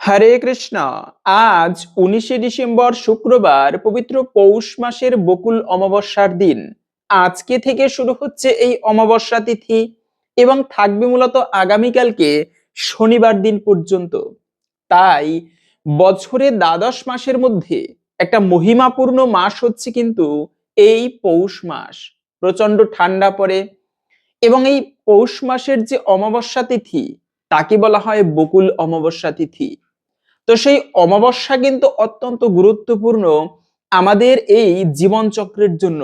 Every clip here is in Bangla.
হরে কৃষ্ণ। আজ 19শে ডিসেম্বর শুক্রবার পবিত্র পৌষ মাসের বকুল অমাবস্যার দিন। আজকে থেকে শুরু হচ্ছে এই অমাবস্যা তিথি এবং থাকবে মূলত আগামীকালকে শনিবার দিন পর্যন্ত। তাই বছরে দ্বাদশ মাসের মধ্যে একটা মহিমাপূর্ণ মাস হচ্ছে কিন্তু এই পৌষ মাস। প্রচন্ড ঠান্ডা পড়ে এবং এই পৌষ মাসের যে অমাবস্যা তিথি তাকে বলা হয় বকুল অমাবস্যা তিথি। তো সেই অমাবস্যা কিন্তু অত্যন্ত গুরুত্বপূর্ণ আমাদের এই জীবন চক্রের জন্য।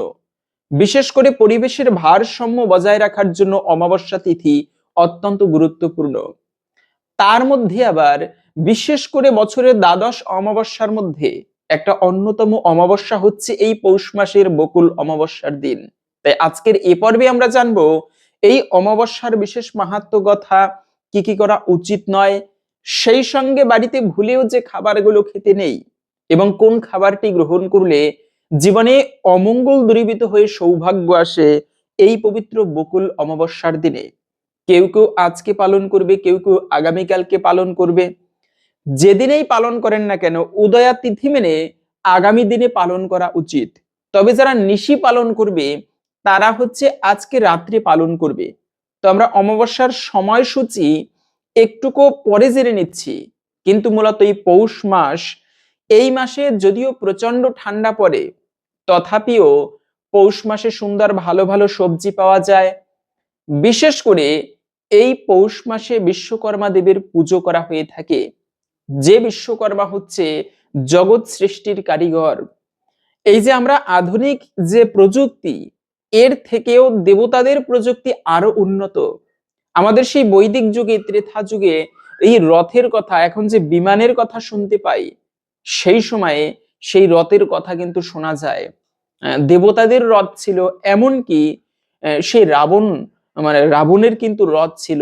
বিশেষ করে পরিবেশের ভারসাম্য বজায় রাখার জন্য অমাবস্যা তিথি অত্যন্ত গুরুত্বপূর্ণ। তার মধ্যে আবার বিশেষ করে বছরের দ্বাদশ অমাবস্যার মধ্যে একটা অন্যতম অমাবস্যা হচ্ছে এই পৌষ মাসের বকুল অমাবস্যার দিন। তাই আজকের এ পর্বে আমরা জানবো এই অমাবস্যার বিশেষ মাহাত্ম্য কথা, কি কি করা উচিত নয়, সেই সঙ্গে বাড়িতে ভুলেও যে খাবারগুলো খেতে নেই এবং কোন খাবারটি গ্রহণ করলে জীবনে অমঙ্গল দূরীভূত হয়ে সৌভাগ্য আসে এই পবিত্র বকুল অমাবস্যার দিনে। কেউ কেউ আজকে পালন করবে, কেউ কেউ আগামীকালকে পালন করবে। যেদিনেই পালন করেন না কেন উদয়া তিথি মেনে আগামী দিনে পালন করা উচিত। তবে যারা নিশি পালন করবে তারা হচ্ছে আজকে রাত্রে পালন করবে। তো আমরা অমাবস্যার সময়সূচি একটুকু পরে জেনে নিচ্ছি। কিন্তু মূলত এই পৌষ মাস, এই মাসে যদিও প্রচন্ড ঠান্ডা পড়ে তথাপিও পৌষ মাসে সুন্দর ভালো ভালো সবজি পাওয়া যায়। বিশেষ করে এই পৌষ মাসে বিশ্বকর্মা দেবের পুজো করা হয়ে থাকে। যে বিশ্বকর্মা হচ্ছে জগৎ সৃষ্টির কারিগর। এই যে আমরা আধুনিক যে প্রযুক্তি, এর থেকেও দেবতাদের প্রযুক্তি আরো উন্নত। আমাদের সেই বৈদিক যুগে, ত্রেতা যুগে এই রথের কথা, এখন যে বিমানের কথা শুনতে পাই, সেই সময়ে সেই রথের কথা কিন্তু শোনা যায়। দেবতাদের রথ ছিল, এমনকি সেই রাবণ, মানে রাবণের কিন্তু রথ ছিল,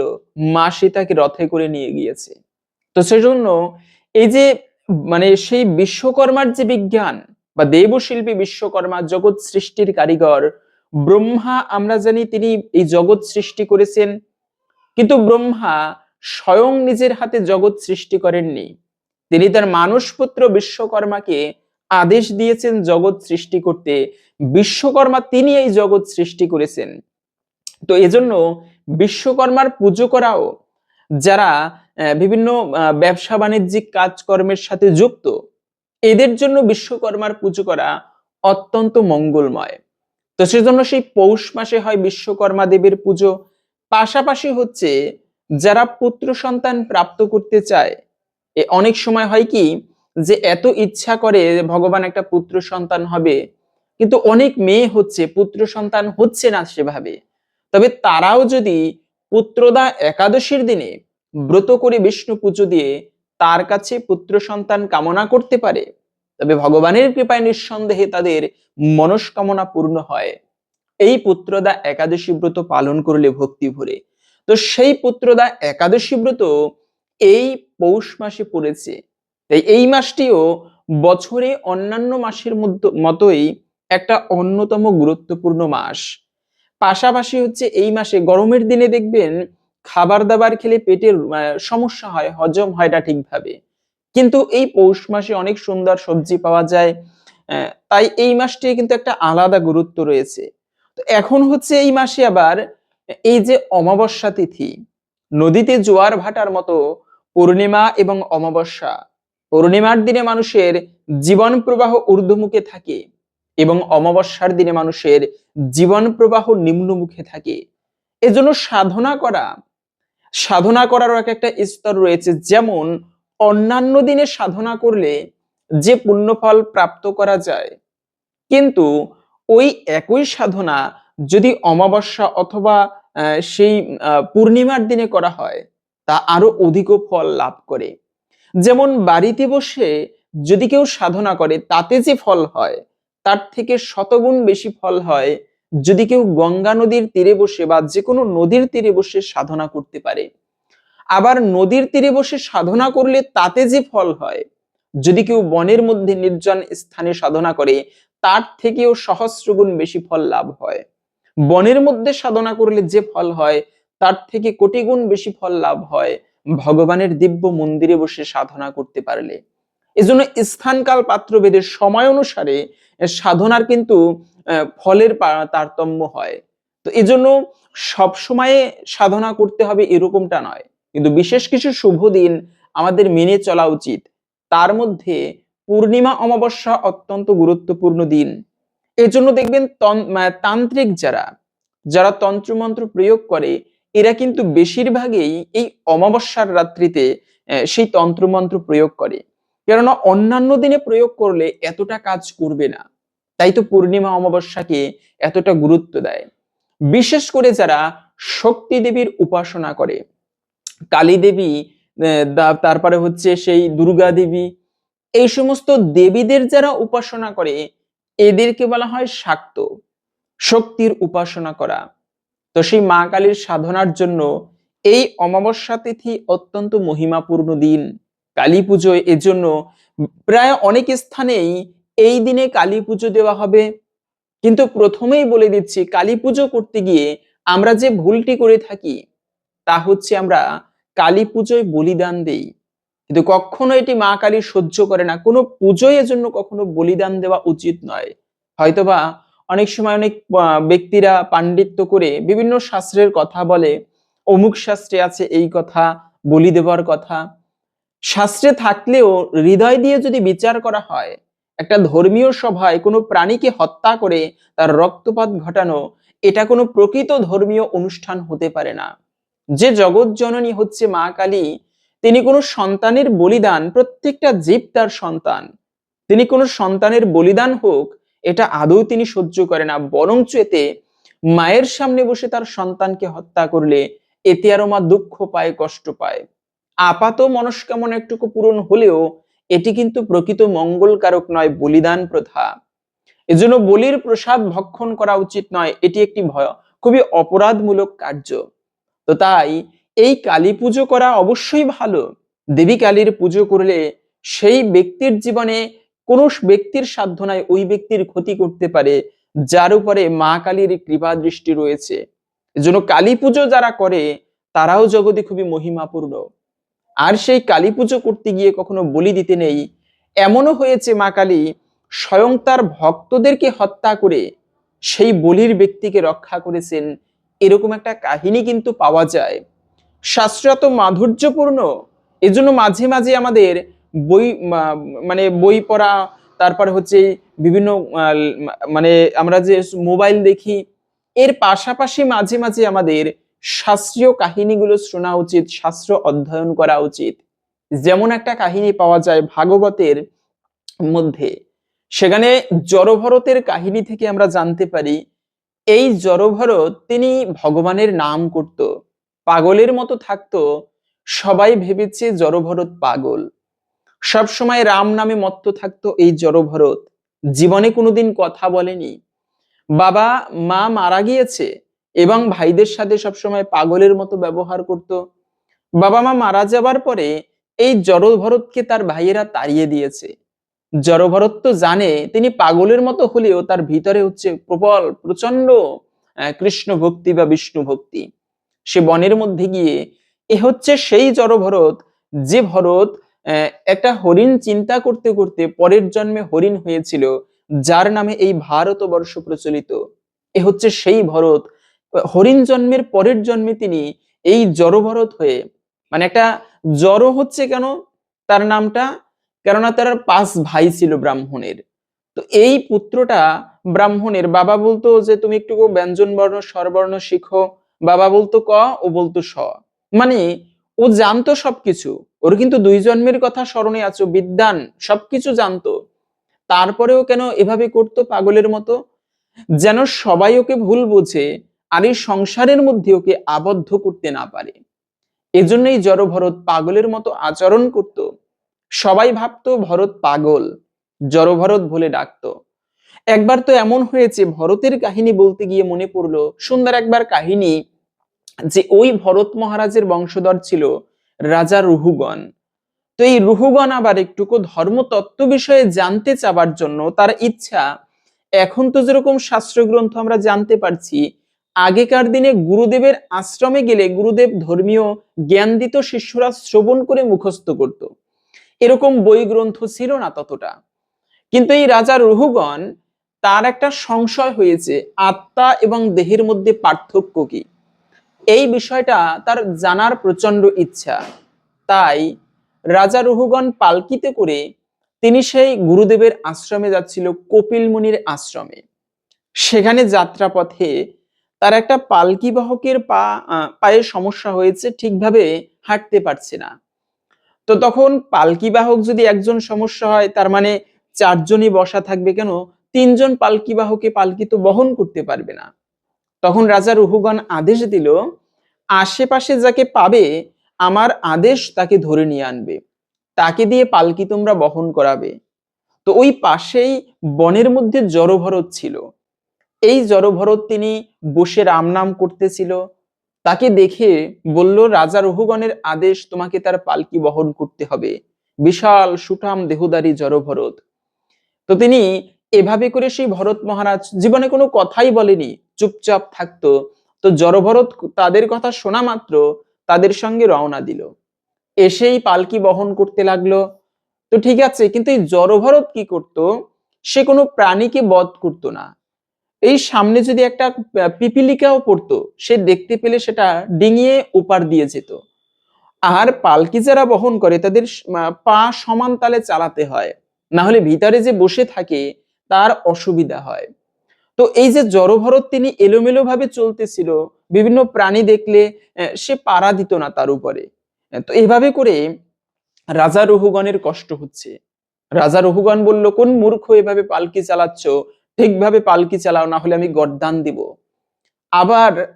মা সীতাকে রথে করে নিয়ে গিয়েছে। তো সেজন্য এই যে মানে সেই বিশ্বকর্মার যে বিজ্ঞান বা দেবশিল্পী বিশ্বকর্মা জগৎ সৃষ্টির কারিগর, ব্রহ্মা আমরা জানি তিনি এই জগৎ সৃষ্টি করেছেন, কিন্তু ব্রহ্মা স্বয়ং নিজের হাতে জগৎ সৃষ্টি করেননি। তিনি তার মানসপুত্র বিশ্বকর্মাকে আদেশ দিয়েছেন জগৎ সৃষ্টি করতে। বিশ্বকর্মা তিনি এই জগৎ সৃষ্টি করেছেন। তো এজন্য বিশ্বকর্মার পুজো করাও, যারা বিভিন্ন ব্যবসা বাণিজ্যিক কাজকর্মের সাথে যুক্ত, এদের জন্য বিশ্বকর্মার পুজো করা অত্যন্ত মঙ্গলময়। তো সেজন্য সেই পৌষ মাসে হয় বিশ্বকর্মা দেবের পুজো। পাশাপাশি হচ্ছে যারা পুত্র সন্তান প্রাপ্ত করতে চায়, অনেক সময় হয় কি যে এত ইচ্ছা করে ভগবান একটা পুত্র সন্তান হবে, কিন্তু অনেক মেয়ে হচ্ছে পুত্র সন্তান হচ্ছে না সেভাবে। তবে তারাও যদি পুত্রদা একাদশীর দিনে ব্রত করে বিষ্ণু পুজো দিয়ে তার কাছে পুত্র সন্তান কামনা করতে পারে, তবে ভগবানের কৃপায় নিঃসন্দেহে তাদের মনস্কামনা পূর্ণ হয় এই পুত্রদা একাদশী ব্রত পালন করলে ভক্তি ভরে। তো সেই পুত্রদা একাদশী ব্রত এই পৌষ মাসে পড়েছে। তাই এই মাসটিও বছরে অন্যান্য মাসের মতোই একটা অন্যতম গুরুত্বপূর্ণ মাস। পাশাপাশি হচ্ছে এই মাসে গরমের দিনে দেখবেন খাবার দাবার খেলে পেটের সমস্যা হয়, হজম হয় না ঠিকভাবে, কিন্তু এই পৌষ মাসে অনেক সুন্দর সবজি পাওয়া যায়। তাই এই মাসটি কিন্তু একটা আলাদা গুরুত্ব রয়েছে। তো এখন হচ্ছে এই মাসে আবার এই যে অমাবস্যা তিথি, নদীতে জোয়ার ভাটার মতো পূর্ণিমা এবং অমাবস্যা, পূর্ণিমার দিনে মানুষের জীবন প্রবাহ ঊর্ধ্বমুখে থাকে এবং অমাবস্যার দিনে মানুষের জীবন প্রবাহ নিম্নমুখে থাকে। এজন্য সাধনা করারও একটা স্তর রয়েছে। যেমন অন্যান্য দিনে সাধনা করলে যে পুণ্যফল প্রাপ্ত করা যায়, কিন্তু ওই একই সাধনা যদি অমাবস্যা অথবা সেই পূর্ণিমার দিনে করা হয়, তা আরো অধিক ফল লাভ করে। যেমন বাড়িতে বসে যদি কেউ সাধনা করে তাতে যে ফল হয়, তার থেকে শতগুণ বেশি ফল হয় যদি কেউ গঙ্গা নদীর তীরে বসে বা যে কোনো নদীর তীরে বসে সাধনা করতে পারে। আবার নদীর তীরে বসে সাধনা করলে তাতে যে ফল হয়, যদি কেউ বনের মধ্যে নির্জন স্থানে সাধনা করে তার থেকেও সহস্রগুণ বেশি ফল লাভ হয়। বনের মধ্যে সাধনা করলে যে ফল হয় তার থেকে কোটি গুণ বেশি ফল লাভ হয় ভগবানের দিব্য মন্দিরে বসে সাধনা করতে পারলে। এজন্য স্থানকাল পাত্রভেদের সময় অনুসারে সাধনার কিন্তু ফলের তারতম্য হয়। তো এজন্য সব সময়ে সাধনা করতে হবে এরকমটা নয়, কিন্তু বিশেষ কিছু শুভ দিন আমাদের মেনে চলা উচিত। তার মধ্যে পূর্ণিমা অমাবস্যা অত্যন্ত গুরুত্বপূর্ণ দিন। এজন্য দেখবেন তান্ত্রিক যারা যারা তন্ত্রমন্ত্র প্রয়োগ করে, এরা কিন্তু বেশিরভাগই এই অমাবস্যার রাত্রিতে সেই তন্ত্রমন্ত্র প্রয়োগ করে। কেননা অন্যান্য দিনে প্রয়োগ করলে এতটা কাজ করবে না, তাই তো পূর্ণিমা অমাবস্যাকে এতটা গুরুত্ব দেয়। বিশেষ করে যারা শক্তি দেবীর উপাসনা করে, কালী দেবী, তারপরে হচ্ছে সেই দুর্গা দেবী, এই সমস্ত দেবীদের যারা উপাসনা করে এদেরকে বলা হয় শাক্ত, শক্তির উপাসনা করা। তো সেই মা কালীর সাধনার জন্য এই অমাবস্যা তিথি অত্যন্ত মহিমাপূর্ণ দিন। কালী পুজোয় এজন্য প্রায় অনেক স্থানেই এই দিনে কালী পুজো দেওয়া হবে। কিন্তু প্রথমেই বলে দিচ্ছি, কালী পুজো করতে গিয়ে আমরা যে ভুলটি করে থাকি তা হচ্ছে আমরা কালী পুজোয় বলিদান দেই, কিন্তু কখনো এটি মা কালী সহ্য করে না। কোনো পুজোয় এজন্য কখনো বলিদান দেওয়া উচিত নয়। হয়তোবা অনেক সময় অনেক ব্যক্তিরা পাণ্ডিত্য করে বিভিন্ন শাস্ত্রের কথা বলে, অমুক শাস্ত্রে আছে এই কথা, বলি দেওয়ার কথা। শাস্ত্রে থাকলেও হৃদয় দিয়ে যদি বিচার করা হয়, একটা ধর্মীয় সভায় কোনো প্রাণীকে হত্যা করে তার রক্তপাত ঘটানো, এটা কোনো প্রকৃত ধর্মীয় অনুষ্ঠান হতে পারে না। যে জগৎ জননী হচ্ছে মা কালী, তিনি কোনো সন্তানের বলিদান, প্রত্যেকটা জীব তার সন্তান, তিনি কোনো সন্তানের বলিদান হোক এটা আদৌ তিনি সহ্য করে না। বরঞ্চ এতে মায়ের সামনে বসে তার সন্তানকে হত্যা করলে এতে আরো মা দুঃখ পায়, কষ্ট পায়। আপাত মনস্কামনা একটুকু পূরণ হলেও এটি কিন্তু প্রকৃত মঙ্গলকারক নয়, বলিদান প্রথা। এজন্য বলির প্রসাদ ভক্ষণ করা উচিত নয়, এটি একটি খুবই অপরাধমূলক কার্য। তো তাই এই কালী পুজো করা অবশ্যই ভালো। দেবী কালীর পুজো করলে সেই ব্যক্তির জীবনে কোনো ব্যক্তির সাধ্য নাই ওই ব্যক্তির ক্ষতি করতে পারে, যার উপরে মা কালীর কৃপা দৃষ্টি রয়েছে। এজন্য কালী পুজো যারা করে তারাও জগতে খুবই মহিমাপূর্ণ। আর সেই কালী পুজো করতে গিয়ে কখনো বলি দিতে নেই। এমনও হয়েছে মা কালী স্বয়ং তার ভক্তদেরকে হত্যা করে সেই বলির ব্যক্তিকে রক্ষা করেছেন, এরকম একটা কাহিনী কিন্তু পাওয়া যায়। শাস্ত্রাত মাধুর্যপূর্ণ। এজন্য মাঝে মাঝে আমাদের বই মানে বই পড়া, তারপরে হচ্ছে বিভিন্ন মানে আমরা যে মোবাইল দেখি, এর পাশাপাশি মাঝে মাঝে আমাদের শাস্ত্রীয় কাহিনীগুলো শোনা উচিত, শাস্ত্র অধ্যয়ন করা উচিত। যেমন একটা কাহিনী পাওয়া যায় ভাগবতের মধ্যে, সেখানে জড়ভরতের কাহিনী থেকে আমরা জানতে পারি এই জড়ভরত তিনি ভগবানের নাম করত, পাগলের মতো থাকতো। সবাই ভেবেছে জড়ভরত পাগল, সব সময় রাম নামে মত্ত থাকতো এই জড়ভরত, জীবনে কোনোদিন কথা বলেনি। বাবা মা মারা গিয়েছে এবং ভাইদের সাথে সবসময় পাগলের মতো ব্যবহার করত। বাবা মা মারা যাবার পরে এই জড়ভরতকে তার ভাইয়েরা তাড়িয়ে দিয়েছে। জড়ভরত তো জানে তিনি পাগলের মতো হলেও তার ভিতরে হচ্ছে প্রবল প্রচন্ড কৃষ্ণ ভক্তি বা বিষ্ণু ভক্তি। সে বনের মধ্যে গিয়ে, এ হচ্ছে সেই জড়ভরত যে ভরত একটা হরিণ চিন্তা করতে করতে পরের জন্মে হরিণ হয়েছিল, যার নামে এই ভারতবর্ষ প্রচলিত। এ হচ্ছে সেই ভরত, হরিণ জন্মের পরের জন্মে তিনি এই জড়ভরত হয়ে, মানে একটা জড় হচ্ছে কেন তার নামটা, কেননা তার 5 ভাই ছিল ব্রাহ্মণের। তো এই পুত্রটা ব্রাহ্মণের, বাবা বলতো যে তুমি একটু ব্যঞ্জন বর্ণ স্বরবর্ণ শিখো, বাবা বলতো ক, ও বলতো স। মানে ও জানতো সবকিছু, ওর কিন্তু 2 জন্মের কথা স্মরণে আছে, বিদ্বান, সবকিছু জানতো। তারপরেও কেন এভাবে করতো পাগলের মতো, যেন সবাই ওকে ভুল বোঝে আর এই সংসারের মধ্যে ওকে আবদ্ধ করতে না পারে। এজন্যই জড়ভরত পাগলের মতো আচরণ করত। সবাই ভাবতো ভরত পাগল, জড়ভরত বলে ডাকতো। একবার তো এমন হয়েছে, ভরতের কাহিনী বলতে গিয়ে মনে পড়লো সুন্দর একবার কাহিনী, যে ওই ভরত মহারাজের বংশধর ছিল রাজা রুহুগণ। তো এই রুহুগণ আবার একটুকু ধর্মতত্ত্ব বিষয়ে জানতে চাবার জন্য তার ইচ্ছা, এখন তো যেরকম শাস্ত্রগ্রন্থ আমরা জানতে পারছি আগেকার দিনে গুরুদেবের আশ্রমে গেলে গুরুদেব ধর্মীয় জ্ঞান দিত, শিষ্যরা শ্রবণ করে মুখস্থ করত। এরকম বই গ্রন্থ ছিল না ততটা। কিন্তু এই রাজা রহুগণ, তার একটা সংশয় হয়েছে আত্মা এবং দেহের মধ্যে পার্থক্য কি, এই বিষয়টা তার জানার প্রচন্ড ইচ্ছা। তাই রাজা রহুগণ পালকিতে করে তিনি সেই গুরুদেবের আশ্রমে যাচ্ছিল, কপিল মুনির আশ্রমে। সেখানে যাত্রাপথে তার একটা পালকি বাহকের পায়ে সমস্যা হয়েছে, ঠিকভাবে হাঁটতে পারছে না। তো তখন পালকি বাহক যদি একজন সমস্যা হয়, তার মানে চারজনই বসা থাকবে কেন, তিনজন পালকি বাহকে পালকি তো বহন করতে পারবে না। তখন রাজা রহুগণ আদেশ দিল, আশেপাশে যাকে পাবে আমার আদেশ তাকে ধরে নিয়ে আনবে, তাকে দিয়ে পালকি তোমরা বহন করাবে। তো ওই পাশেই বনের মধ্যে জড়ভরত ছিল। এই জড়ভরত তিনি বসে রাম নাম করতেছিল। তাকে দেখে বলল, রাজা রহুগণের আদেশ, তোমাকে তার পালকি বহন করতে হবে। বিশাল সুঠাম দেহধারী জড়ভরত। তো তিনি এভাবে করে সেই ভরত মহারাজ জীবনে কোনো কথাই বলেনি, চুপচাপ থাকতো। তো জড়ভরত তাদের কথা শোনা মাত্র তাদের সঙ্গে রওনা দিল, এসেই পালকি বহন করতে লাগলো। তো ঠিক আছে, কিন্তু এই জড়ভরত কি করত, সে কোনো প্রাণীকে বধ করতো না। এই সামনে যদি একটা পিপিলিকাও পড়তো, সে দেখতে পেলে সেটা ডিঙিয়ে ওপার দিয়ে যেত। আর পালকি যারা বহন করে তাদের পা সমান তালে চালাতে হয়, না হলে ভিতরে যে বসে থাকে তার অসুবিধা হয়। তো এই যে জড়ভরত তিনি এলোমেলো ভাবে চলতেছিল, বিভিন্ন প্রাণী দেখলে সে পাড়া দিত না তার উপরে। তো এইভাবে করে রাজা রহুগণের কষ্ট হচ্ছে। রাজা রহুগণ বলল, কোন মূর্খ এভাবে পালকি চালাচ্ছ, ঠিকভাবে পালকি চালাও, না হলে আমি গর্দান দিব।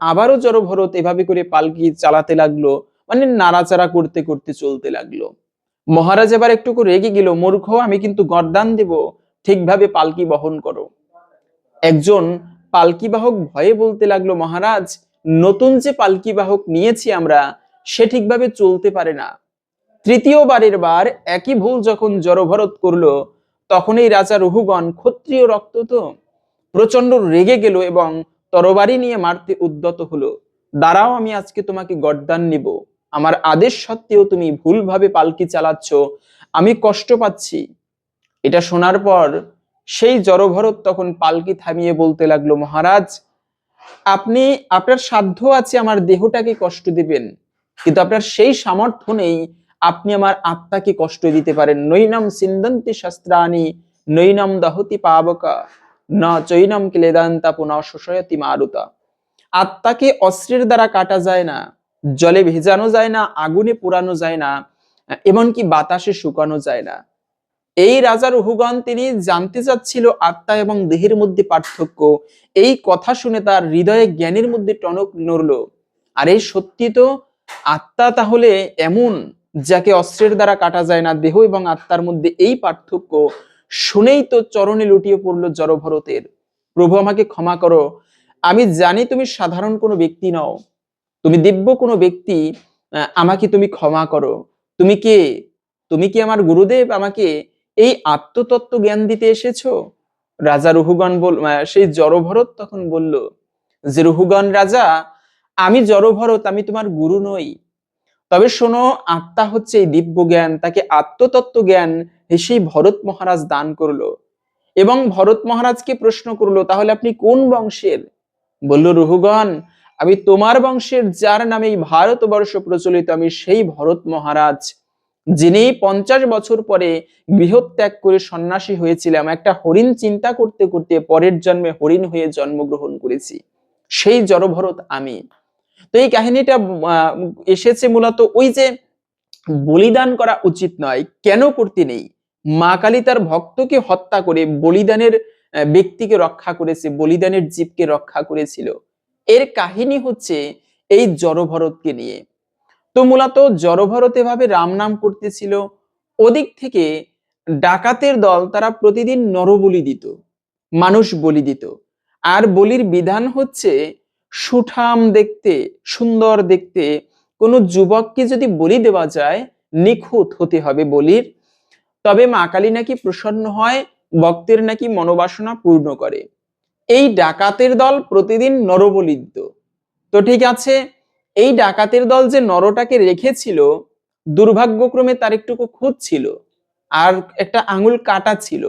আবারও জড়ভরত এভাবে করে পালকি চালাতে লাগলো, মানে নাড়াচাড়া করতে করতে চলতে লাগলো। মহারাজ এবার একটু রেগে গেল, মূর্খ, আমি কিন্তু গর্দান দেব, ঠিকভাবে পালকি বহন করো। একজন পালকি বাহক ভয়ে বলতে লাগলো, মহারাজ, নতুন যে পালকি বাহক নিয়েছি আমরা, সে ঠিকভাবে চলতে পারে না। তৃতীয়বারের বার একই ভুল যখন জড়ভরত করলো, তখন এই রাজা রহুগণ, ক্ষত্রিয় রক্ত তো, প্রচন্ড রেগে গেল এবং তরবারি নিয়ে মারতে উদ্যত হলো। দাঁড়াও, আমি আজকে তোমাকে গর্দান নিব। আমার আদেশ সত্ত্বেও তুমি ভুলভাবে পালকি চালাচ্ছ, আমি কষ্ট পাচ্ছি। এটা শোনার পর সেই জড়ভরত তখন পালকি থামিয়ে বলতে লাগলো, মহারাজ, আপনি, আপনার সাধ্য আছে আমার দেহটাকে কষ্ট দিবেন, কিন্তু আপনার সেই সামর্থ্য নেই আপনি আমার আত্মাকে কষ্ট দিতে পারেন। নৈনম সিন্দন্তি শাস্ত্রাণি নৈনম দহতি পাবকা ন চৈনম ক্লেদান্তা পুনঃ শোষয়তি মারুতা। আত্মাকে অস্ত্রের দ্বারা কাটা যায় না, জলে ভেজানো যায় না, আগুনে পোড়ানো যায় না, এমনকি বাতাসে শুকানো যায় না। এই রাজা রহুগণ তিনি জানতে চাচ্ছিল আত্মা এবং দেহের মধ্যে পার্থক্য। এই কথা শুনে তার হৃদয়ে জ্ঞানের মধ্যে টনক নড়ল। আর এই সত্যি তো, আত্মা তাহলে এমন, যাকে অস্ত্রের দ্বারা কাটা যায় না, দেহ এবং আত্মার মধ্যে এই পার্থক্য। শুনেই তো চরণে লুটিয়ে পড়লো জড়ভরতের, প্রভু আমাকে ক্ষমা করো, আমি জানি তুমি সাধারণ কোনো ব্যক্তি নও, তুমি দিব্য কোনো ব্যক্তি, আমাকে তুমি ক্ষমা করো। তুমি কে? তুমি কি আমার গুরুদেব? আমাকে এই আত্মতত্ত্ব জ্ঞান দিতে এসেছো? রাজা রহুগণ সেই জড়ভরত তখন বলল যে, রহুগণ রাজা, আমি জড়ভরত, আমি তোমার গুরু নই। তবে শোনো, আত্মা হচ্ছে এই দিব্য জ্ঞান, তাকে আত্মতত্ত্ব জ্ঞান সেই ভরত মহারাজ দান করলো। এবং ভরত মহারাজকে প্রশ্ন করলো, তাহলে আপনি কোন বংশের? বলল, রহুগণ, আমি তোমার বংশের, যার নামে এই ভারতবর্ষ প্রচলিত, আমি সেই ভরত মহারাজ, যিনি 50 বছর পরে গৃহত্যাগ করে সন্ন্যাসী হয়েছিলাম। একটা হরিণ চিন্তা করতে করতে পরের জন্মে হরিণ হয়ে জন্মগ্রহণ করেছি, সেই জড়ভরত আমি। তো এই কাহিনীটা এসেছে মূলত ওই যে বলিদান করা উচিত নয়, কেন করতে নেই। মা কালী তার ভক্তকে হত্যা করে বলিদানের ব্যক্তিকে রক্ষা করেছে, বলিদানের জীবকে রক্ষা করেছিল। এর কাহিনী হচ্ছে এই জড়ভরতকে নিয়ে। তো মূলত জড়ভরত এভাবে রাম নাম করতেছিল, ওদিক থেকে ডাকাতের দল তারা প্রতিদিন নরবলি দিত, মানুষ বলি দিত। আর বলির বিধান হচ্ছে, সুঠাম দেখতে, সুন্দর দেখতে কোনো যুবককে যদি বলি দেওয়া যায়, নিখুঁত হতে হবে বলির, তবে মা কালী নাকি প্রসন্ন হয়, ভক্তের নাকি মনোবাসনা পূর্ণ করে। এই ডাকাতের দল প্রতিদিন নরবলি দিত। তো ঠিক আছে, এই ডাকাতের দল যে নরটাকে রেখেছিল, দুর্ভাগ্যক্রমে তার একটুকু খুঁত ছিল আর একটা আঙুল কাটা ছিল।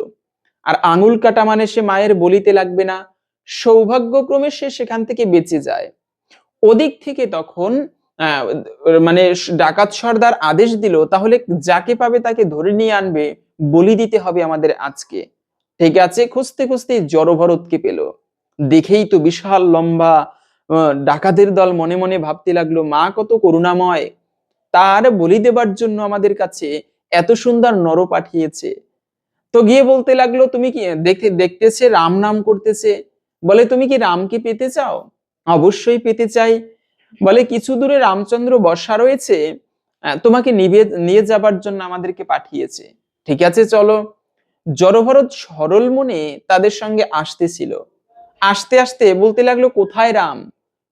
আর আঙুল কাটা মানে সে মায়ের বলিতে লাগবে না। সৌভাগ্যক্রমে সে সেখান থেকে বেঁচে যায়। ওদিক থেকে তখন আহ, মানে ডাকাত সর্দার আদেশ দিল, তাহলে যাকে পাবে তাকে ধরে নিয়ে আনবে, বলি দিতে হবে আমাদের আজকে। ঠিক আছে, খুঁজতে খুঁজতে জড়ভরতকে পেল। দেখেই তো বিশাল লম্বা ডাকাতের দল মনে মনে ভাবতে লাগলো, মা কত করুণাময়, তার বলি দেবার জন্য আমাদের কাছে এত সুন্দর নর পাঠিয়েছে। তো গিয়ে বলতে লাগলো, তুমি কি দেখতেছে রাম নাম করতেছে, বলে তুমি কি রামকে পেতে চাও? অবশ্যই পেতে চাই। বলে কিছু দূরে রামচন্দ্র বর্ষা রয়েছে, তোমাকে নিয়ে যাবার জন্য আমাদেরকে পাঠিয়েছে। ঠিক আছে চলো। জড়ভরত সরল মনে তাদের সঙ্গে আসতেছিল। আসতে আসতে বলতে লাগলো, কোথায় রাম?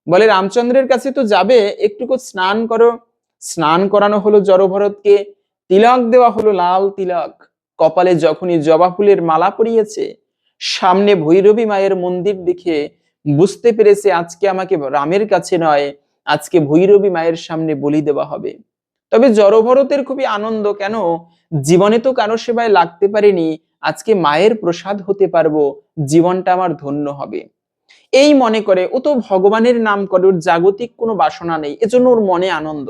বলে রামচন্দ্রের কাছে তো যাবে, একটুকু স্নান করো। স্নান করানো হলো জড়ভরতকে, তিলক দেওয়া হলো, লাল তিলক। কপালে যখনই জবা ফুলের মালা পরিয়েছে, সামনে ভৈরবী মায়ের মন্দির দেখে বুঝতে পেরেছে আজকে আমাকে রামের কাছে নয়, আজকে ভৈরবী মায়ের সামনে বলি দেওয়া হবে। তবে জড়ভরতের খুবই আনন্দ, কেন জীবনে তো কারো সেবায় লাগতে পারিনি, আজকে মায়ের প্রসাদ হতে পারবো, জীবনটা আমার ধন্য হবে। এই মনে করে, ও তো ভগবানের নাম করে, ওর জাগতিক কোনো বাসনা নেই, এজন্য ওর মনে আনন্দ।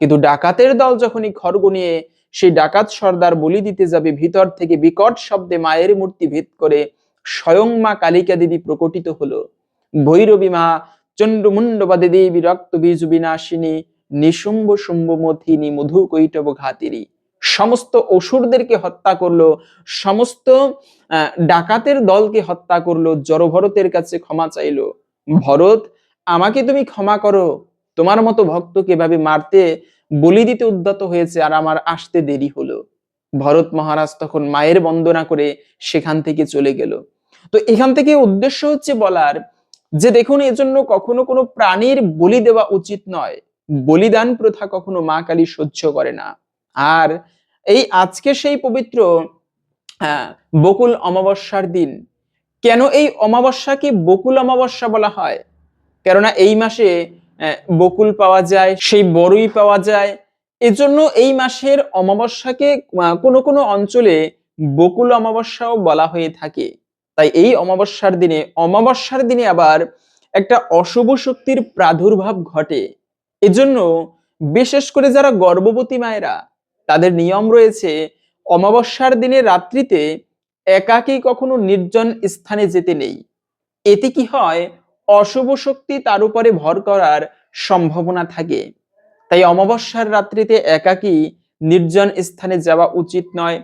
কিন্তু ডাকাতের দল যখনই খড়গ নিয়ে সেই ডাকাত সর্দার বলি দিতে যাবে, ভিতর থেকে বিকট শব্দে মায়ের মূর্তি ভেদ করে স্বয়ং মা কালিকা দেবী প্রকটিত হলো। ভৈরবী মা চন্ডমুন্ডবাদে দেবী রক্ত বীজ বিনাশিনী, নিশুম্ভ শুম্ভ মথিনী মধু কৈটব ঘাতিনী। সমস্ত অসুরদেরকে হত্যা করলো, সমস্ত ডাকাতের দলকে হত্যা করলো, জড়ভরতের কাছে ক্ষমা চাইলো, ভরত আমাকে তুমি ক্ষমা করো, তোমার মতো ভক্তকে এভাবে মারতে বলি দিতে উদ্যত হয়েছে আর আমার আসতে দেরি হলো। ভরত মহারাজ তখন মায়ের বন্দনা করে সেখান থেকে চলে গেল। তো এখান থেকে উদ্দেশ্য হচ্ছে বলার যে দেখুন, এজন্য কখনো কোনো প্রাণীর বলি দেওয়া উচিত নয়। বলিদান প্রথা কখনো মা কালী সহ্য করে না। আর এই আজকে সেই পবিত্র আহ, বকুল অমাবস্যার দিন। কেন এই অমাবস্যাকে বকুল অমাবস্যা বলা হয়? কেননা এই মাসে বকুল পাওয়া যায়, সেই বড়ই পাওয়া যায়। এজন্য এই মাসের অমাবস্যাকে কোনো কোনো অঞ্চলে বকুল অমাবস্যাও বলা হয়ে থাকে। তাই এই অমাবস্যার দিনে আবার একটা অশুভ শক্তির প্রাদুর্ভাব ঘটে। এজন্য বিশেষ করে যারা গর্ভবতী মায়েরা, তাদের নিয়ম রয়েছে অমাবস্যার দিনে রাত্রিতে একাকী কখনো নির্জন স্থানে যেতে নেই। এতে কি হয়, অশুভ শক্তি তার উপরে ভর করার সম্ভাবনা থাকে। তাই অমাবস্যার রাত্রিতে একাকী নির্জন স্থানে যাওয়া উচিত নয়।